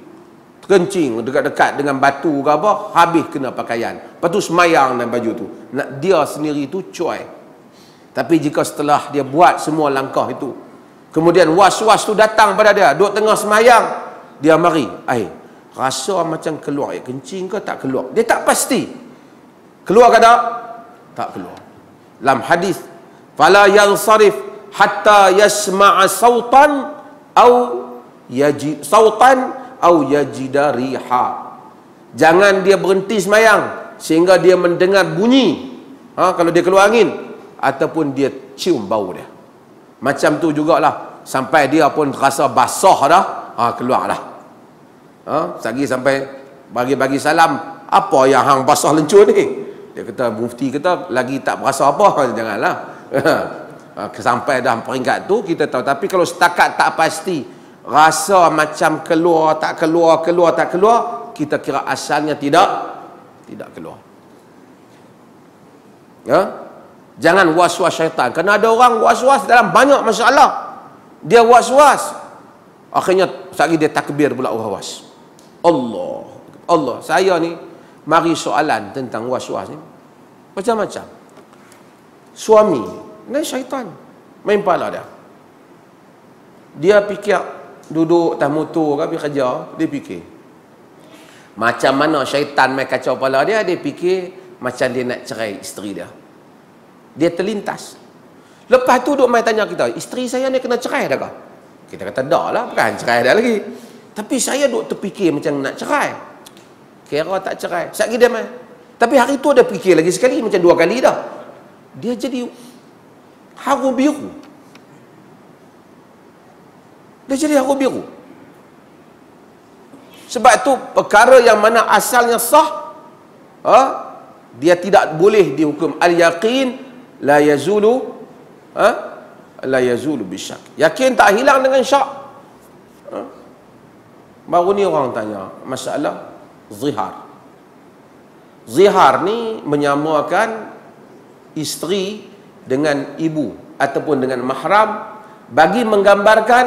dekat-dekat dengan batu ke apa, habis kena pakaian. Lepas tu semayang dalam baju tu. Dia sendiri tu cuai. Tapi jika setelah dia buat semua langkah itu, kemudian was-was tu datang pada dia, duduk tengah semayang, dia mari, rasa macam keluar air kencing ke tak keluar, dia tak pasti keluar ke tak keluar. Dalam hadis, fala yansarif hatta yasma'a sautan au yajida riha. Jangan dia berhenti semayang sehingga dia mendengar bunyi, kalau dia keluar angin, ataupun dia cium bau dia. Macam tu jugalah sampai dia pun rasa basah dah, keluar dah. Sampai bagi salam, apa yang hang basah lencur ni? Dia kata mufti kata lagi tak berasa apa. Janganlah. Sampai dah peringkat tu kita tahu. Tapi kalau setakat tak pasti, rasa macam keluar tak keluar, keluar tak keluar, kita kira asalnya tidak keluar. Ya? Jangan was-was syaitan. Kerana ada orang was-was dalam banyak masalah. Dia was-was, akhirnya sekali dia takbir pula was-was. Allah. Saya ni mari soalan tentang was-was ni macam-macam. Suami ni syaitan main pala dia. Dia fikir duduk atas motor ke pergi kerja, dia fikir macam mana syaitan main kacau kepala dia. Dia fikir macam dia nak cerai isteri dia. Dia terlintas. Lepas tu duk main tanya kita, isteri saya ni kena cerai dah ke? Kita kata dah lah, bukan cerai dah lagi. Tapi saya duk terfikir macam nak cerai. Kira tak cerai. Sekali dia main. Tapi hari tu dia fikir lagi sekali, macam 2 kali dah. Dia jadi haru biru. Dia jadi haru biru. Sebab tu perkara yang mana asalnya sah, dia tidak boleh dihukum. Al-yaqin la yazulu la yazulu bisyak. Yakin tak hilang dengan syak. Baru ni orang tanya masalah zihar. Zihar ni menyamakan isteri dengan ibu ataupun dengan mahram, bagi menggambarkan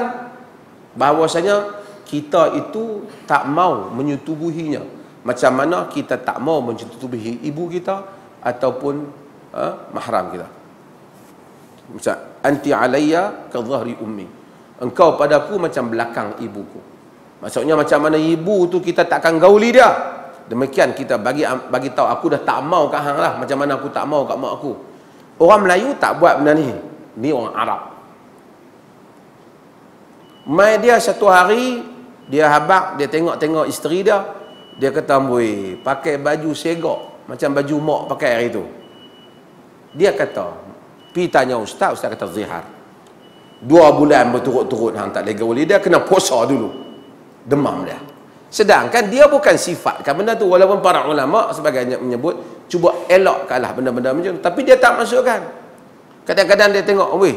bahawasanya kita itu tak mau menyetubuhinya. Macam mana kita tak mau menyetubuhi ibu kita ataupun mahram kita. Macam anti alayya ka dhahri ummi. Engkau padaku macam belakang ibuku. Maksudnya macam mana ibu tu kita takkan gauli dia. Demikian kita bagi tahu aku dah tak mau kat hang lah, macam mana aku tak mau kat mak aku. Orang Melayu tak buat benda ni. Ni orang Arab. Mai dia satu hari dia habaq, dia tengok isteri dia. Dia kata, "Amboi, pakai baju segok macam baju mak pakai hari tu." Dia kata, pi tanya ustaz kata zihar. 2 bulan berturut-turut hang tak boleh gauli dia, kena puasa dulu. Demam dia. Sedangkan dia bukan sifatkan benda tu, walaupun para ulama sebagainya menyebut cuba elakkanlah benda-benda macam tu, tapi dia tak masukkan. Kadang-kadang dia tengok, weh,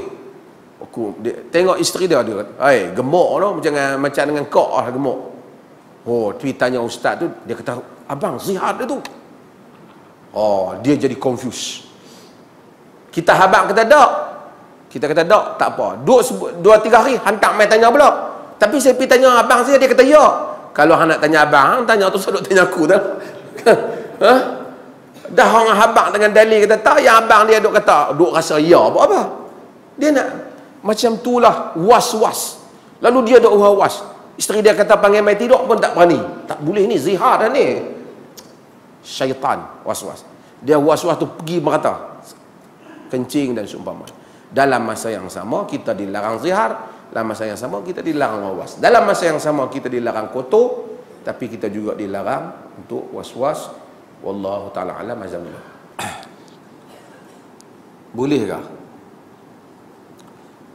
dia tengok isteri dia kata, gemuk tu macam dengan kok lah gemuk. Oh, tu tanya ustaz tu, dia kata, "Abang, zihar dia tu." Oh, dia jadi confused. Kita habaq kata tak. Kita kata tak, tak apa. 2-3 hari hantar mai tanya pula. Tapi saya pergi tanya abang saya, dia kata ya. Kalau hang nak tanya abang, hang tanya tu duk tanya aku dah. Dah orang habaq dengan dalil kata tak, yang abang dia duk kata, duk rasa ya apa. Dia nak macam itulah was-was. Lalu dia duk was. Isteri dia kata panggil mai tidur pun tak berani. Tak boleh ni, zihar dah ni. Syaitan was-was. Dia was-was tu pergi merata. Kencing dan seumpama. Dalam masa yang sama kita dilarang zihar, dalam masa yang sama kita dilarang was-was. Dalam masa yang sama kita dilarang kotor, tapi kita juga dilarang untuk was-was. Wallahu taala alam azamillah. Bolehkah?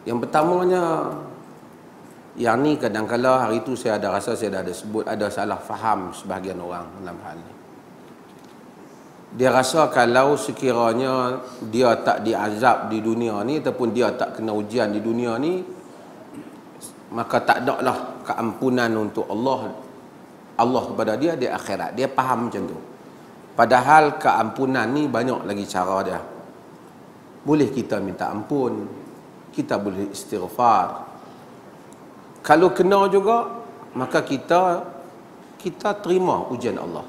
Yang pertamanya, yang ni kadang-kala hari tu saya ada rasa saya dah ada sebut, ada salah faham sebahagian orang dalam hal ni. Dia rasa kalau sekiranya dia tak diazab di dunia ni ataupun dia tak kena ujian di dunia ni, maka tak ada lah keampunan untuk Allah kepada dia di akhirat. Dia faham macam tu. Padahal keampunan ni banyak lagi cara dia. Boleh kita minta ampun, kita boleh istighfar. Kalau kena juga, maka kita terima ujian Allah.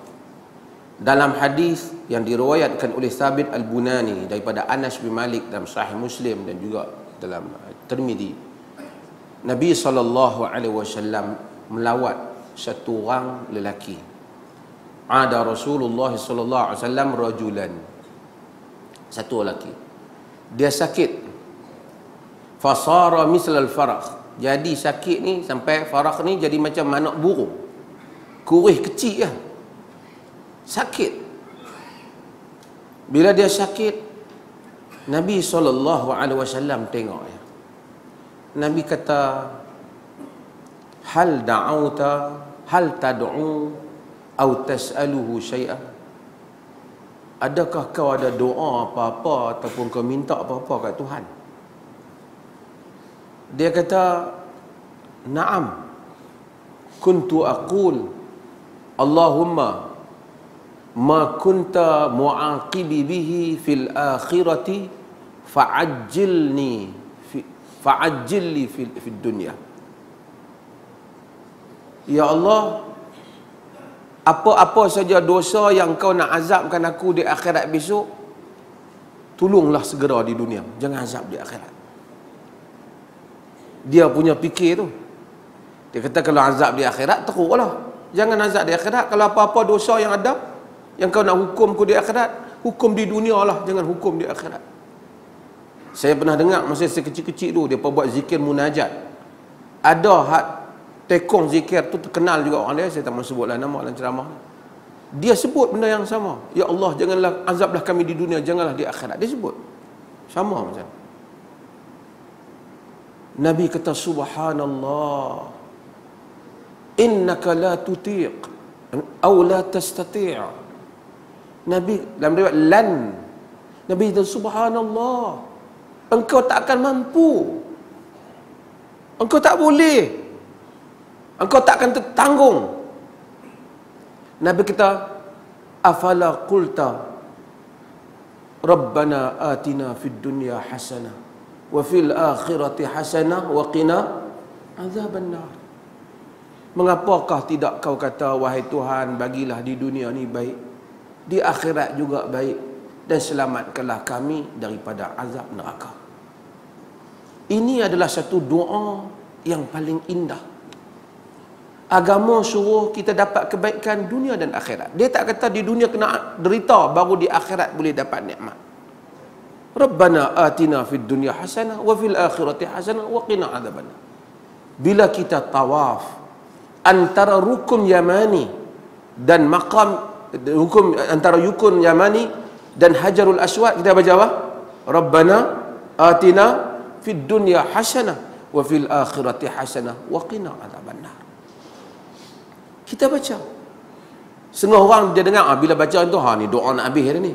Dalam hadis yang diriwayatkan oleh Thabit Al-Bunani daripada Anas bin Malik dalam Sahih Muslim dan juga dalam Tirmizi, Nabi SAW melawat satu orang lelaki. Ada Rasulullah SAW rajulan, satu lelaki. Dia sakit. Fasara misal al-farakh. Jadi sakit ni sampai farakh ni jadi macam manak burung. Kurih kecil lah. Sakit. Bila dia sakit, Nabi SAW tengok ya. Nabi kata, hal da'auta, hal tad'u, atau tas'aluhu syai'ah. adakah kau ada doa apa-apa ataupun kau minta apa-apa kat Tuhan? Dia kata, na'am, kuntu aqul Allahumma ma kunta mu'aqibi bihi fil akhirati fa'ajjilni fid dunya. Ya Allah, apa-apa saja dosa yang kau nak azabkan aku di akhirat besok, tolonglah segera di dunia, jangan azab di akhirat. Dia punya fikir tu. Dia kata kalau azab di akhirat, teruklah. Jangan azab di akhirat. Kalau apa-apa dosa yang ada, yang kau nak hukum aku di akhirat, hukum di dunia lah, jangan hukum di akhirat. Saya pernah dengar masa saya kecil-kecil tu, dia buat zikir munajat. Ada hak tekong zikir tu terkenal juga orang dia, saya tak mahu sebutlah nama dalam ceramah. Dia sebut benda yang sama. Ya Allah, janganlah azablah kami di dunia, janganlah di akhirat. Dia sebut. Sama macam. Nabi kata, subhanallah, innaka la tutiq aw la tastati'. Nabi dalam riwayat lan, Nabi kata, subhanallah, engkau tak akan mampu, engkau tak boleh, engkau tak akan tertanggung. Nabi kata, afala qulta rabbana atina fid dunya hasanah wa fil akhirati hasanah wa qina azaban nar. Mengapakah tidak kau kata, wahai Tuhan, bagilah di dunia ni baik, di akhirat juga baik, dan selamatkanlah kami daripada azab neraka. Ini adalah satu doa yang paling indah. Agama suruh kita dapat kebaikan dunia dan akhirat. Dia tak kata di dunia kena derita, baru di akhirat boleh dapat nikmat. Rabbana atina fid dunya hasanah wa fil akhirati hasanah wa qina adzabannar. Bila kita tawaf antara rukun yamani dan maqam, hukum antara rukun yamani dan hajarul aswad, kita baca apa? Rabbana atina fid dunya hasanah wa fil akhirati hasanah wa qina adzabannar. Kita baca. Setengah orang dia dengar, bila baca tu, ni doa nak habis hari ni.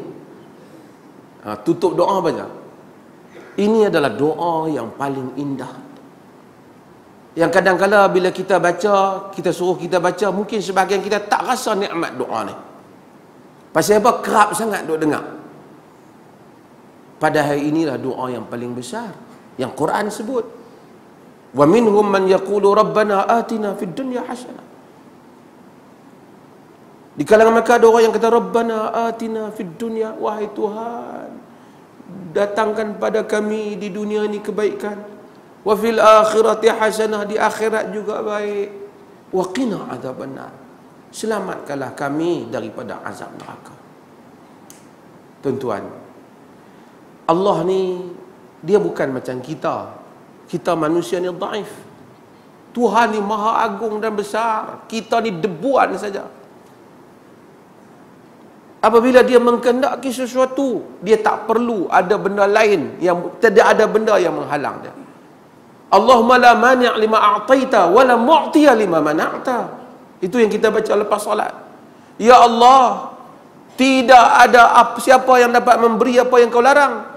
Tutup doa baca. Ini adalah doa yang paling indah. Yang kadang-kala bila kita baca, kita suruh kita baca, mungkin sebahagian kita tak rasa nikmat doa ni. Pasal apa? Kerap sangat duk dengar. Padahal inilah doa yang paling besar yang Quran sebut. Wa minhum man yaqulu rabbana atina fid dunya hasanah. Di kalangan mereka ada orang yang kata, Rabbana atina fid dunya, wahai Tuhan, datangkan pada kami di dunia ini kebaikan. Wa fil akhirati hasanah, di akhirat juga baik. Wa qina adzabannar, selamatkanlah kami daripada azab neraka. Tuan-tuan, Allah ni, dia bukan macam kita. Kita manusia ni dhaif. Tuhan ni maha agung dan besar. Kita ni debuan saja. Apabila dia mengkehendaki sesuatu, dia tak perlu ada benda lain, yang tidak ada benda yang menghalang dia. Allahumma la mani' lima a'taita wa la mu'tiya lima mana'ta. Itu yang kita baca lepas solat. Ya Allah, tidak ada siapa yang dapat memberi apa yang kau larang.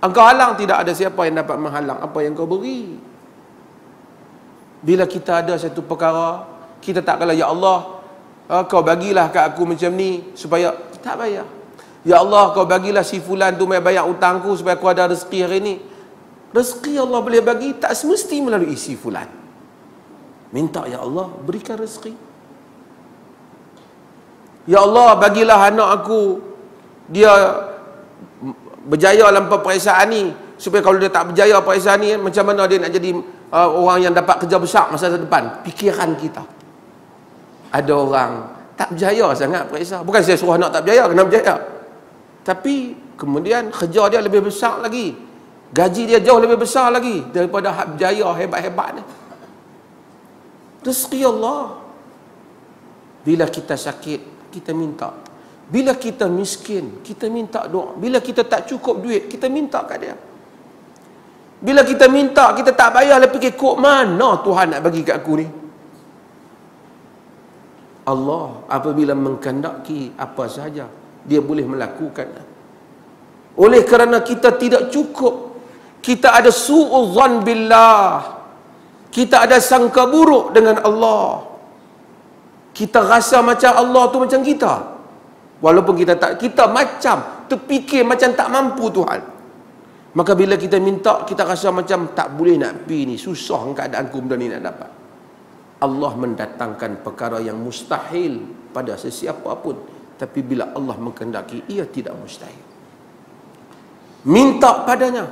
Engkau halang, tidak ada siapa yang dapat menghalang apa yang kau beri. Bila kita ada satu perkara, kita tak kala, ya Allah, kau bagilah kat aku macam ni supaya tak bayar. Ya Allah, kau bagilah si fulan tu mai bayar hutangku supaya aku ada rezeki hari ni. Rezeki Allah boleh bagi tak semesti melalui si fulan. Minta, ya Allah, berikan rezeki. Ya Allah, bagilah anak aku dia berjaya dalam peperiksaan ni, supaya kalau dia tak berjaya peperiksaan ni, macam mana dia nak jadi orang yang dapat kerja besar masa depan. Fikiran kita. Ada orang tak berjaya sangat periksa. Bukan saya suruh anak tak berjaya, kena berjaya. Tapi kemudian kerja dia lebih besar lagi, gaji dia jauh lebih besar lagi daripada hak berjaya hebat-hebat ni. Rezeki Allah. Bila kita sakit, kita minta. Bila kita miskin, kita minta doa. Bila kita tak cukup duit, kita minta kat dia. Bila kita minta, kita tak payahlah fikir kok mana Tuhan nak bagi kat aku ni. Allah apabila mengkehendaki apa sahaja, dia boleh melakukannya. Oleh kerana kita tidak cukup, kita ada su'udzan billah, kita ada sangka buruk dengan Allah, kita rasa macam Allah tu macam kita, walaupun kita macam terfikir macam tak mampu Tuhan. Maka bila kita minta, kita rasa macam tak boleh nak pergi ni, susah keadaanku benda ni nak dapat. Allah mendatangkan perkara yang mustahil pada sesiapa pun, tapi bila Allah menghendaki, ia tidak mustahil. Minta padanya.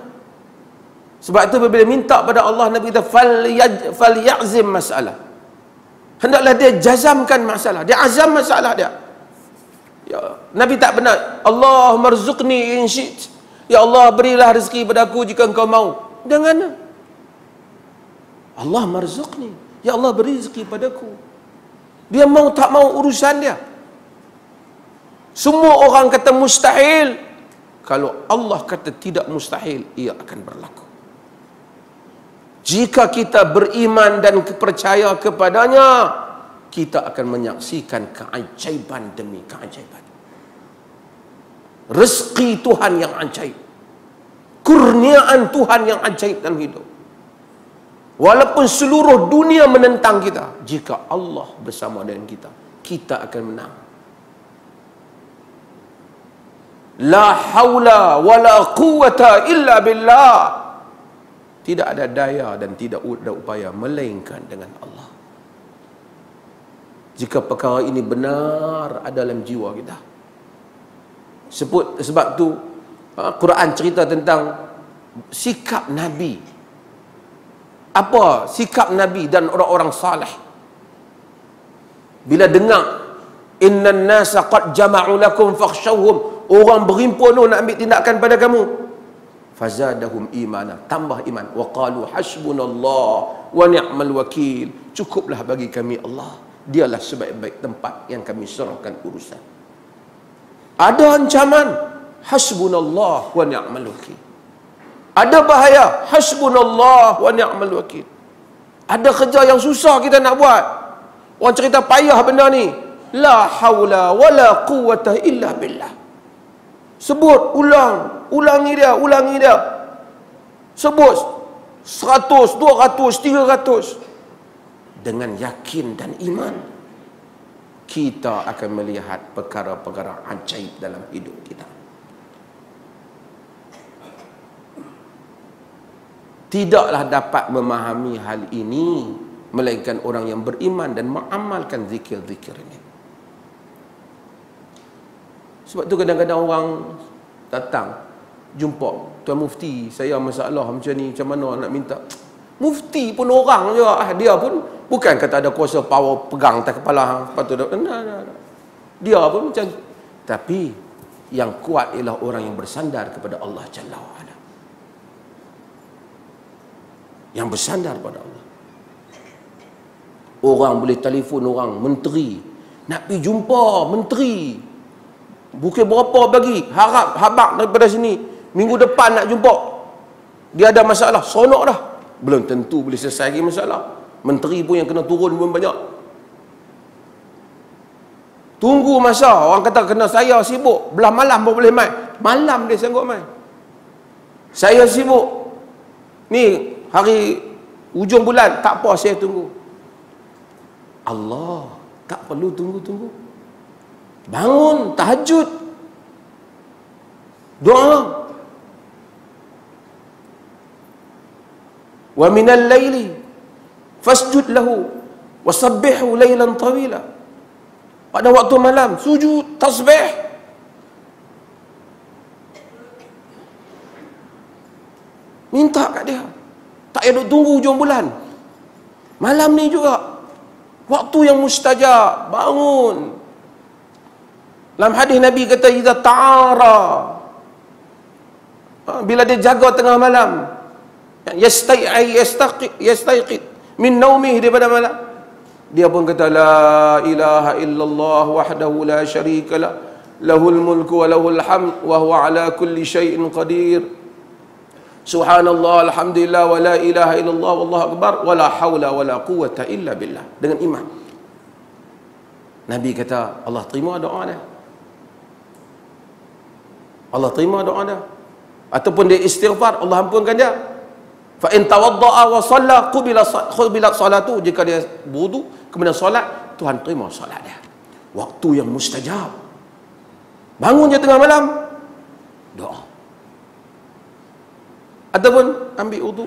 Sebab itu bila minta pada Allah, Nabi kata falyazim masalah. Hendaklah dia jazamkan masalah, dia azam masalah dia. Ya, Nabi tak benar, Allahumma rzuqni in syi'ta, ya Allah berilah rezeki padaku jika engkau mau. Jangan. Allah marzuqni, ya Allah beri rezeki padaku. Dia mau tak mau urusan dia. Semua orang kata mustahil. Kalau Allah kata tidak mustahil, ia akan berlaku. Jika kita beriman dan percaya kepadanya, kita akan menyaksikan keajaiban demi keajaiban. Rezeki Tuhan yang ajaib, kurniaan Tuhan yang ajaib dalam hidup. Walaupun seluruh dunia menentang kita, jika Allah bersama dengan kita, kita akan menang. La haula wala quwwata illa billah. Tidak ada daya dan tidak ada upaya melainkan dengan Allah. Jika perkara ini benar ada dalam jiwa kita. Sebab tu Quran cerita tentang sikap Nabi. Apa sikap Nabi dan orang-orang saleh bila dengar innan nasa qad jama'u lakum fakhshawhum, orang berhimpun nak ambil tindakan pada kamu, fazadahum imana, tambah iman, wa qalu hasbunallah wa ni'mal wakil, cukuplah bagi kami Allah, dialah sebaik-baik tempat yang kami serahkan urusan. Ada ancaman, hasbunallah wa ni'mal wakil. Ada bahaya, hasbunallah wa ni'mal wakil. Ada kerja yang susah kita nak buat, orang cerita payah benda ni, la haula wala quwwata illa billah. Sebut, ulangi dia. Sebut 100, 200, 300 dengan yakin dan iman. Kita akan melihat perkara-perkara ajaib dalam hidup kita. Tidaklah dapat memahami hal ini melainkan orang yang beriman dan mengamalkan zikir-zikir ini. Sebab tu kadang-kadang orang datang jumpa, Tuan Mufti, saya masalah macam ni, macam mana nak minta. Mufti pun orang je, dia pun bukan kata ada kuasa power pegang atas kepala sepatu dah. Dia pun macam, tapi yang kuat ialah orang yang bersandar kepada Allah Jalla wa Ala. Yang bersandar pada Allah. Orang boleh telefon orang menteri, nak pergi jumpa menteri, bukit berapa bagi, harap habak daripada sini, minggu depan nak jumpa, dia ada masalah, sonok dah, belum tentu boleh selesai lagi masalah. Menteri pun yang kena turun pun banyak. Tunggu masa, orang kata kena saya sibuk, belah malam pun boleh main, malam dia sanggup main. Saya sibuk ni hari ujung bulan, tak apa saya tunggu. Allah tak perlu tunggu-tunggu. Bangun tahajud, doa. Wa minal laili fasjud lahu wasabbihu lailan tawila. Pada waktu malam sujud tasbih. Minta kat dia. Tak payah duk tunggu hujung bulan. Malam ni juga waktu yang mustajab, bangun. Dalam hadis Nabi kata idza ta'ara, bila dia jaga tengah malam, yastayqid min naumih, daripada malam, dia pun kata la ilaha illallah wahdahu la syarika lah, lahul mulku wa lahul hamd wa huwa ala kulli syai'in qadir, subhanallah alhamdulillah wa la ilaha illallah wallahu akbar wa la hawla wa la quwwata illa billah, dengan iman. Nabi kata Allah terima doa dia. Allah terima doa dia. Ataupun dia istighfar, Allah ampunkan dia. Fa in tawaddaa wa shalla qubila salatu, jika dia wudu kemudian solat, Tuhan terima solat dia. Waktu yang mustajab. Bangun je tengah malam, doa. Ataupun ambil wudu,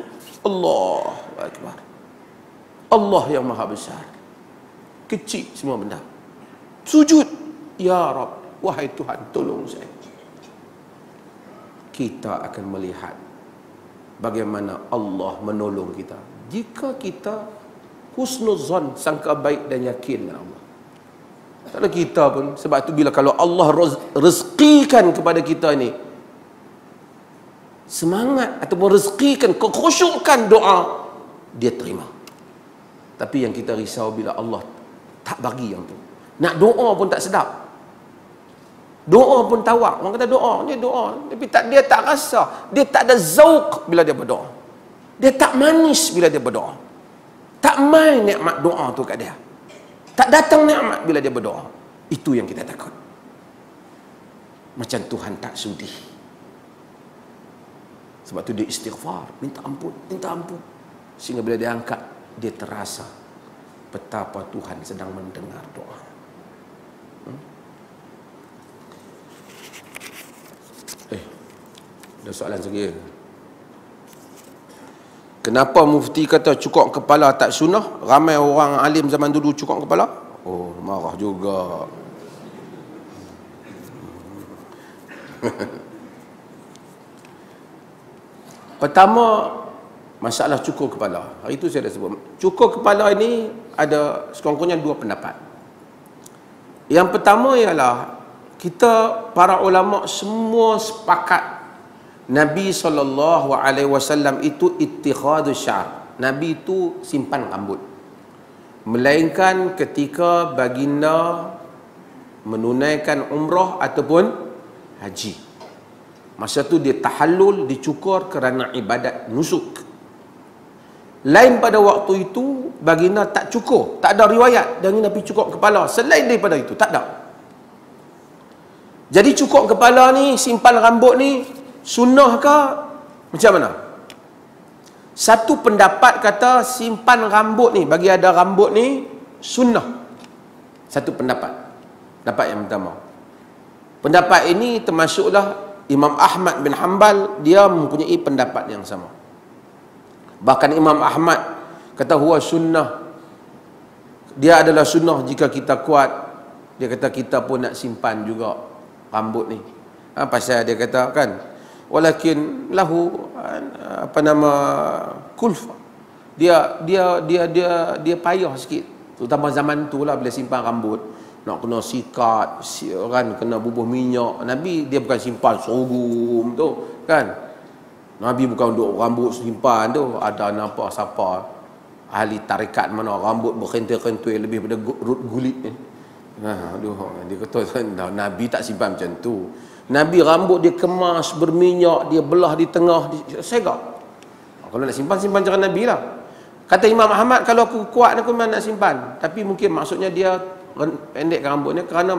Allahu akbar. Allah yang maha besar. Kecil semua benda. Sujud, ya Rabb, wahai Tuhan, tolong saya. Kita akan melihat bagaimana Allah menolong kita jika kita husnuzan, sangka baik dan yakin Allah. Kalau kita pun, sebab tu bila kalau Allah rezekikan kepada kita ni semangat ataupun rezekikan kekhusyukan doa, dia terima. Tapi yang kita risau bila Allah tak bagi yang tu. Nak doa pun tak sedap. Doa pun tawak. Orang kata doa, dia doa, tapi dia tak rasa, dia tak ada zauq bila dia berdoa. Dia tak manis bila dia berdoa. Tak main nikmat doa tu kat dia. Tak datang nikmat bila dia berdoa. Itu yang kita takut. Macam Tuhan tak sudi. Sebab tu dia istighfar, minta ampun, minta ampun. Sehingga bila dia angkat, dia terasa betapa Tuhan sedang mendengar doa. Ada soalan lagi. Kenapa mufti kata cukur kepala tak sunnah? Ramai orang alim zaman dulu cukur kepala. Oh, marah juga. Pertama, masalah cukur kepala. Hari itu saya dah sebut. Cukur kepala ini ada sekurang-kurangnya dua pendapat. Yang pertama ialah kita para ulama semua sepakat Nabi SAW itu ittikhadus sya'r. Nabi itu simpan rambut. Melainkan ketika baginda menunaikan umrah ataupun haji. Masa tu dia tahallul, dicukur kerana ibadat nusuk. Lain pada waktu itu baginda tak cukur. Tak ada riwayat baginda pergi cukur kepala. Selain daripada itu, tak ada. Jadi cukur kepala ni, simpan rambut ni sunnah ke macam mana? Satu pendapat kata simpan rambut ni, bagi ada rambut ni sunnah. Satu pendapat. Pendapat yang pertama. Pendapat ini termasuklah Imam Ahmad bin Hanbal, dia mempunyai pendapat yang sama. Bahkan Imam Ahmad kata huwa sunnah. Dia adalah sunnah jika kita kuat. Dia kata kita pun nak simpan juga rambut ni. Pasal dia kata kan, walakin lahu kulfa. Dia payah sikit. Terutama zaman tu lah bila simpan rambut, nak kena sikat, kan, kena bubuh minyak. Nabi dia bukan simpan sorghum tu, kan. Nabi bukan duk rambut simpan tu. Ada nampak siapa ahli tarikat mana rambut berkentil-kentil lebih pada gulit ni. Dia kata Nabi tak simpan macam tu. Nabi rambut dia kemas, berminyak, dia belah di tengah, segak. Kalau nak simpan, simpan cara Nabi lah. Kata Imam Ahmad, kalau aku kuat aku memang nak simpan. Tapi mungkin maksudnya dia pendekkan rambutnya kerana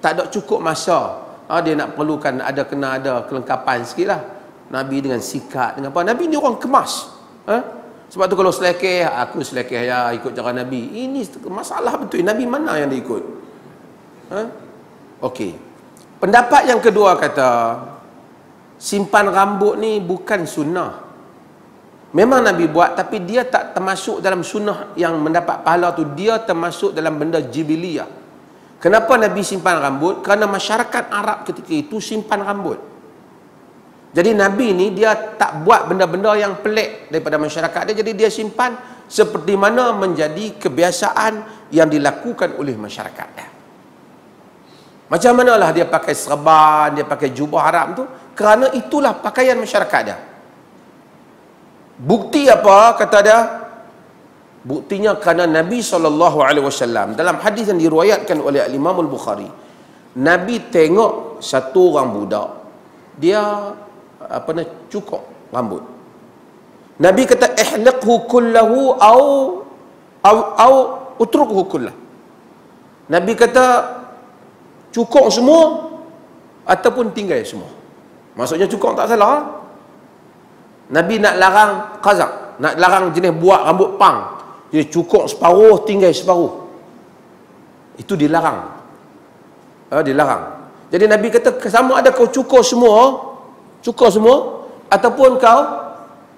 tak ada cukup masa. Dia nak perlukan kena ada kelengkapan sikit lah. Nabi dengan sikat, dengan apa. Nabi ni orang kemas. Sebab tu kalau selekeh, aku selekeh ya, ikut cara Nabi. Ini masalah betul. Nabi mana yang dia ikut? Okey. Pendapat yang kedua kata simpan rambut ni bukan sunnah. Memang Nabi buat, tapi dia tak termasuk dalam sunnah yang mendapat pahala tu. Dia termasuk dalam benda jibiliyah. Kenapa Nabi simpan rambut? Kerana masyarakat Arab ketika itu simpan rambut. Jadi Nabi ni dia tak buat benda-benda yang pelik daripada masyarakat dia. Jadi dia simpan seperti mana menjadi kebiasaan yang dilakukan oleh masyarakat dia. Macam manalah dia pakai serban, dia pakai jubah Arab tu, kerana itulah pakaian masyarakat dia. Bukti apa kata dia? Buktinya kerana Nabi SAW dalam hadis yang diriwayatkan oleh Imam Al-Bukhari, Nabi tengok satu orang budak, dia cukur rambut. Nabi kata ihliqhu kullahu au utrukhu kullah. Nabi kata cukur semua ataupun tinggal semua. Maksudnya cukur tak salah. Nabi nak larang qazak, nak larang jenis buat rambut pang. Dia cukur separuh, tinggal separuh. Itu dilarang. Dilarang. Jadi Nabi kata, sama ada kau cukur semua, ataupun kau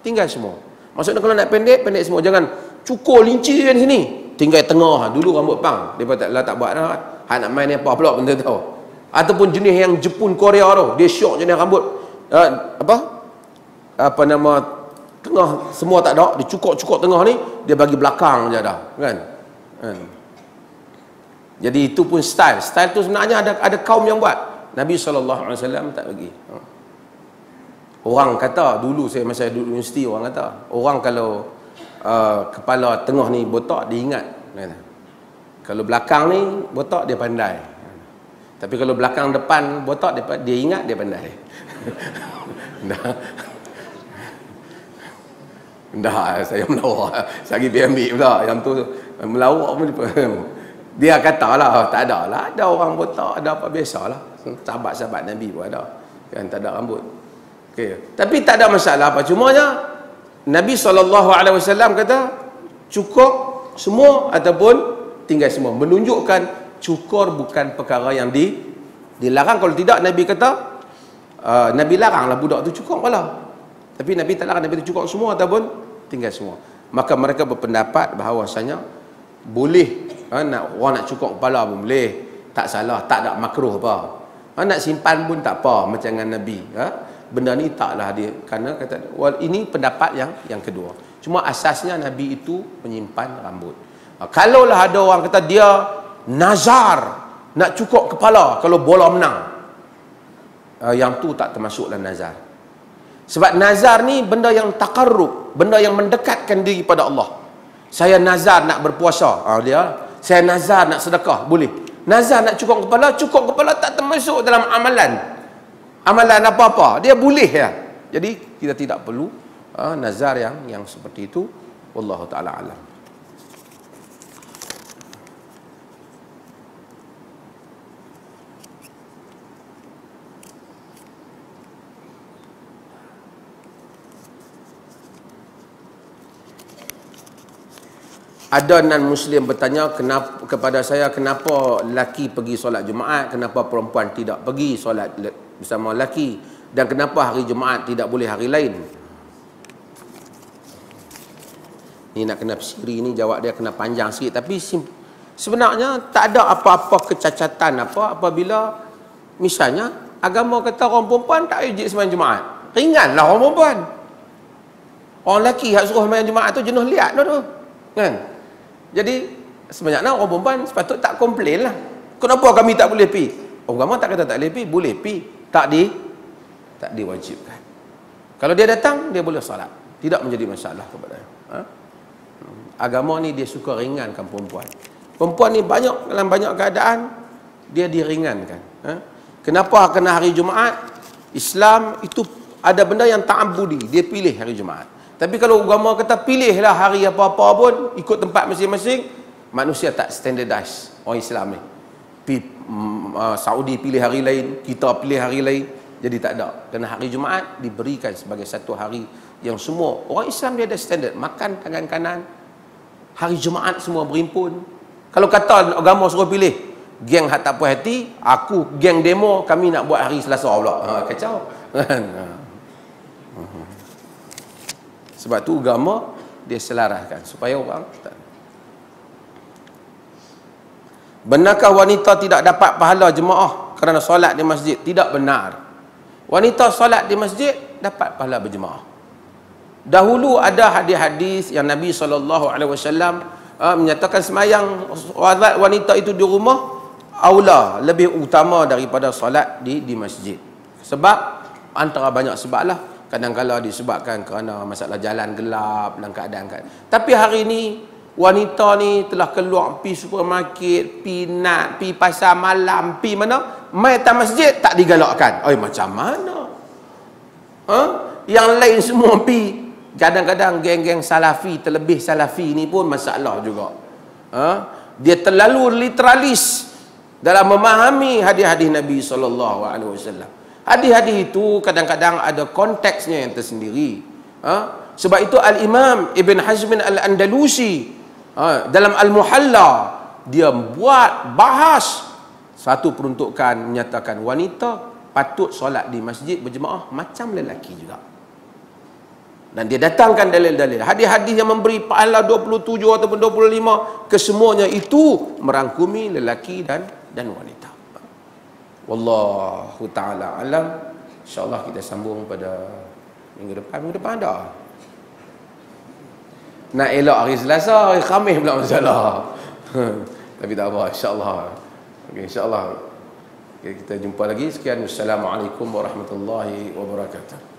tinggal semua. Maksudnya kalau nak pendek, pendek semua. Jangan cukur linci kan sini, tinggal tengah. Dulu rambut pang, dia tak buat dah. Nak main ni apa pula pun tak tahu. Ataupun jenis yang Jepun, Korea tu, dia syok jenis rambut apa nama, tengah semua tak ada, dia cukur tengah ni, dia bagi belakang je dah, kan? Jadi itu pun style tu sebenarnya ada kaum yang buat. Nabi SAW tak bagi. Orang kata dulu, saya masa duduk universiti, orang kata orang kalau kepala tengah ni botak, dia ingat, kan? Kalau belakang ni botak, dia pandai. Tapi kalau belakang depan botak, dia ingat, dia pandai. Dah saya melawak. Saya pergi ambil pula. Yang tu melawak pun dia katalah, tak ada lah. Ada orang botak, ada apa, biasalah. Sahabat-sahabat Nabi pun ada. Kan, tak ada rambut. Okay. Tapi tak ada masalah apa. Cumanya Nabi SAW kata cukur semua ataupun tinggal semua. Menunjukkan cukur bukan perkara yang dilarang. Kalau tidak, Nabi kata Nabi laranglah budak tu cukur kepala. Tapi Nabi tak larang, Nabi tu cukur semua ataupun tinggal semua. Maka mereka berpendapat bahawasanya boleh, orang nak cukur kepala pun boleh, tak salah, tak ada makruh apa. Nak simpan pun tak apa, macam dengan Nabi. Benda ni taklah dia, kerana kata ini pendapat yang kedua. Cuma asasnya Nabi itu menyimpan rambut. Kalaulah ada orang kata dia nazar nak cukur kepala kalau bola menang, yang tu tak termasuk dalam nazar. Sebab nazar ni benda yang taqarrub, benda yang mendekatkan diri pada Allah. Saya nazar nak berpuasa, saya nazar nak sedekah, boleh. Nazar nak cukur kepala tak termasuk dalam amalan apa-apa, dia boleh ya. Jadi kita tidak perlu nazar yang seperti itu. Wallahu taala alam. Ada non-Muslim bertanya kepada saya, kenapa lelaki pergi solat Jumaat, kenapa perempuan tidak pergi solat bersama lelaki, dan kenapa hari Jumaat tidak boleh hari lain. Ni nak kena siri ni, jawab dia kena panjang sikit. Tapi sebenarnya tak ada apa-apa kecacatan apabila misalnya agama kata orang perempuan tak wajib sembahyang Jumaat. Ringanlah orang perempuan. Orang lelaki hak suruh sembahyang Jumaat tu jenuh liat tu, kan? Jadi sebenarnya orang perempuan sepatut tak komplain lah. Kenapa kami tak boleh pergi? Agama tak kata tak boleh pergi, boleh pergi. Tak diwajibkan. Kalau dia datang, dia boleh salat. Tidak menjadi masalah kepada dia. Agama ni dia suka ringankan perempuan. Perempuan ni dalam banyak keadaan dia diringankan. Kenapa kena hari Jumaat? Islam itu ada benda yang ta'abbudi, dia pilih hari Jumaat. Tapi kalau agama kata pilihlah hari apa-apa pun, ikut tempat masing-masing, manusia tak standardize orang Islam ni. Saudi pilih hari lain, kita pilih hari lain, jadi tak ada. Kerana hari Jumaat diberikan sebagai satu hari yang semua orang Islam dia ada standard. Makan tangan kanan, hari Jumaat semua berhimpun. Kalau kata agama suruh pilih, geng hak tak puas hati, aku geng demo, kami nak buat hari Selasa pula. Kacau. Sebab tu agama dia selaraskan supaya orang tak. Benarkah wanita tidak dapat pahala jemaah kerana solat di masjid? Tidak benar. Wanita solat di masjid dapat pahala berjemaah. Dahulu ada hadis-hadis yang Nabi SAW menyatakan semayang wanita itu di rumah aula, lebih utama daripada solat di masjid. Sebab antara banyak sebab lah. Kadang-kadang disebabkan kerana masalah jalan gelap dan keadaan. Tapi hari ini wanita ni telah keluar pi supermarket, pi pasar malam, pi mana, mai atas masjid tak digalakkan. Macam mana? Yang lain semua pi. Kadang-kadang geng-geng salafi, terlebih salafi ni pun masalah juga. Dia terlalu literalis dalam memahami hadis-hadis Nabi SAW. Hadis-hadis itu kadang-kadang ada konteksnya yang tersendiri. Sebab itu Al-Imam Ibn Hazm Al-Andalusi dalam Al-Muhalla dia buat bahas satu peruntukan menyatakan wanita patut solat di masjid berjemaah macam lelaki juga. Dan dia datangkan dalil-dalil. Hadis-hadis yang memberi pahala 27 ataupun 25, kesemuanya itu merangkumi lelaki dan wanita. Wallahu ta'ala alam. InsyaAllah kita sambung pada minggu depan. Minggu depan ada. Nak elok hari Selasa, hari Khamis pula masalah. Tapi tak apa, insyaAllah. Okay, insyaAllah. Okay, kita jumpa lagi. Sekian. Wassalamualaikum warahmatullahi wabarakatuh.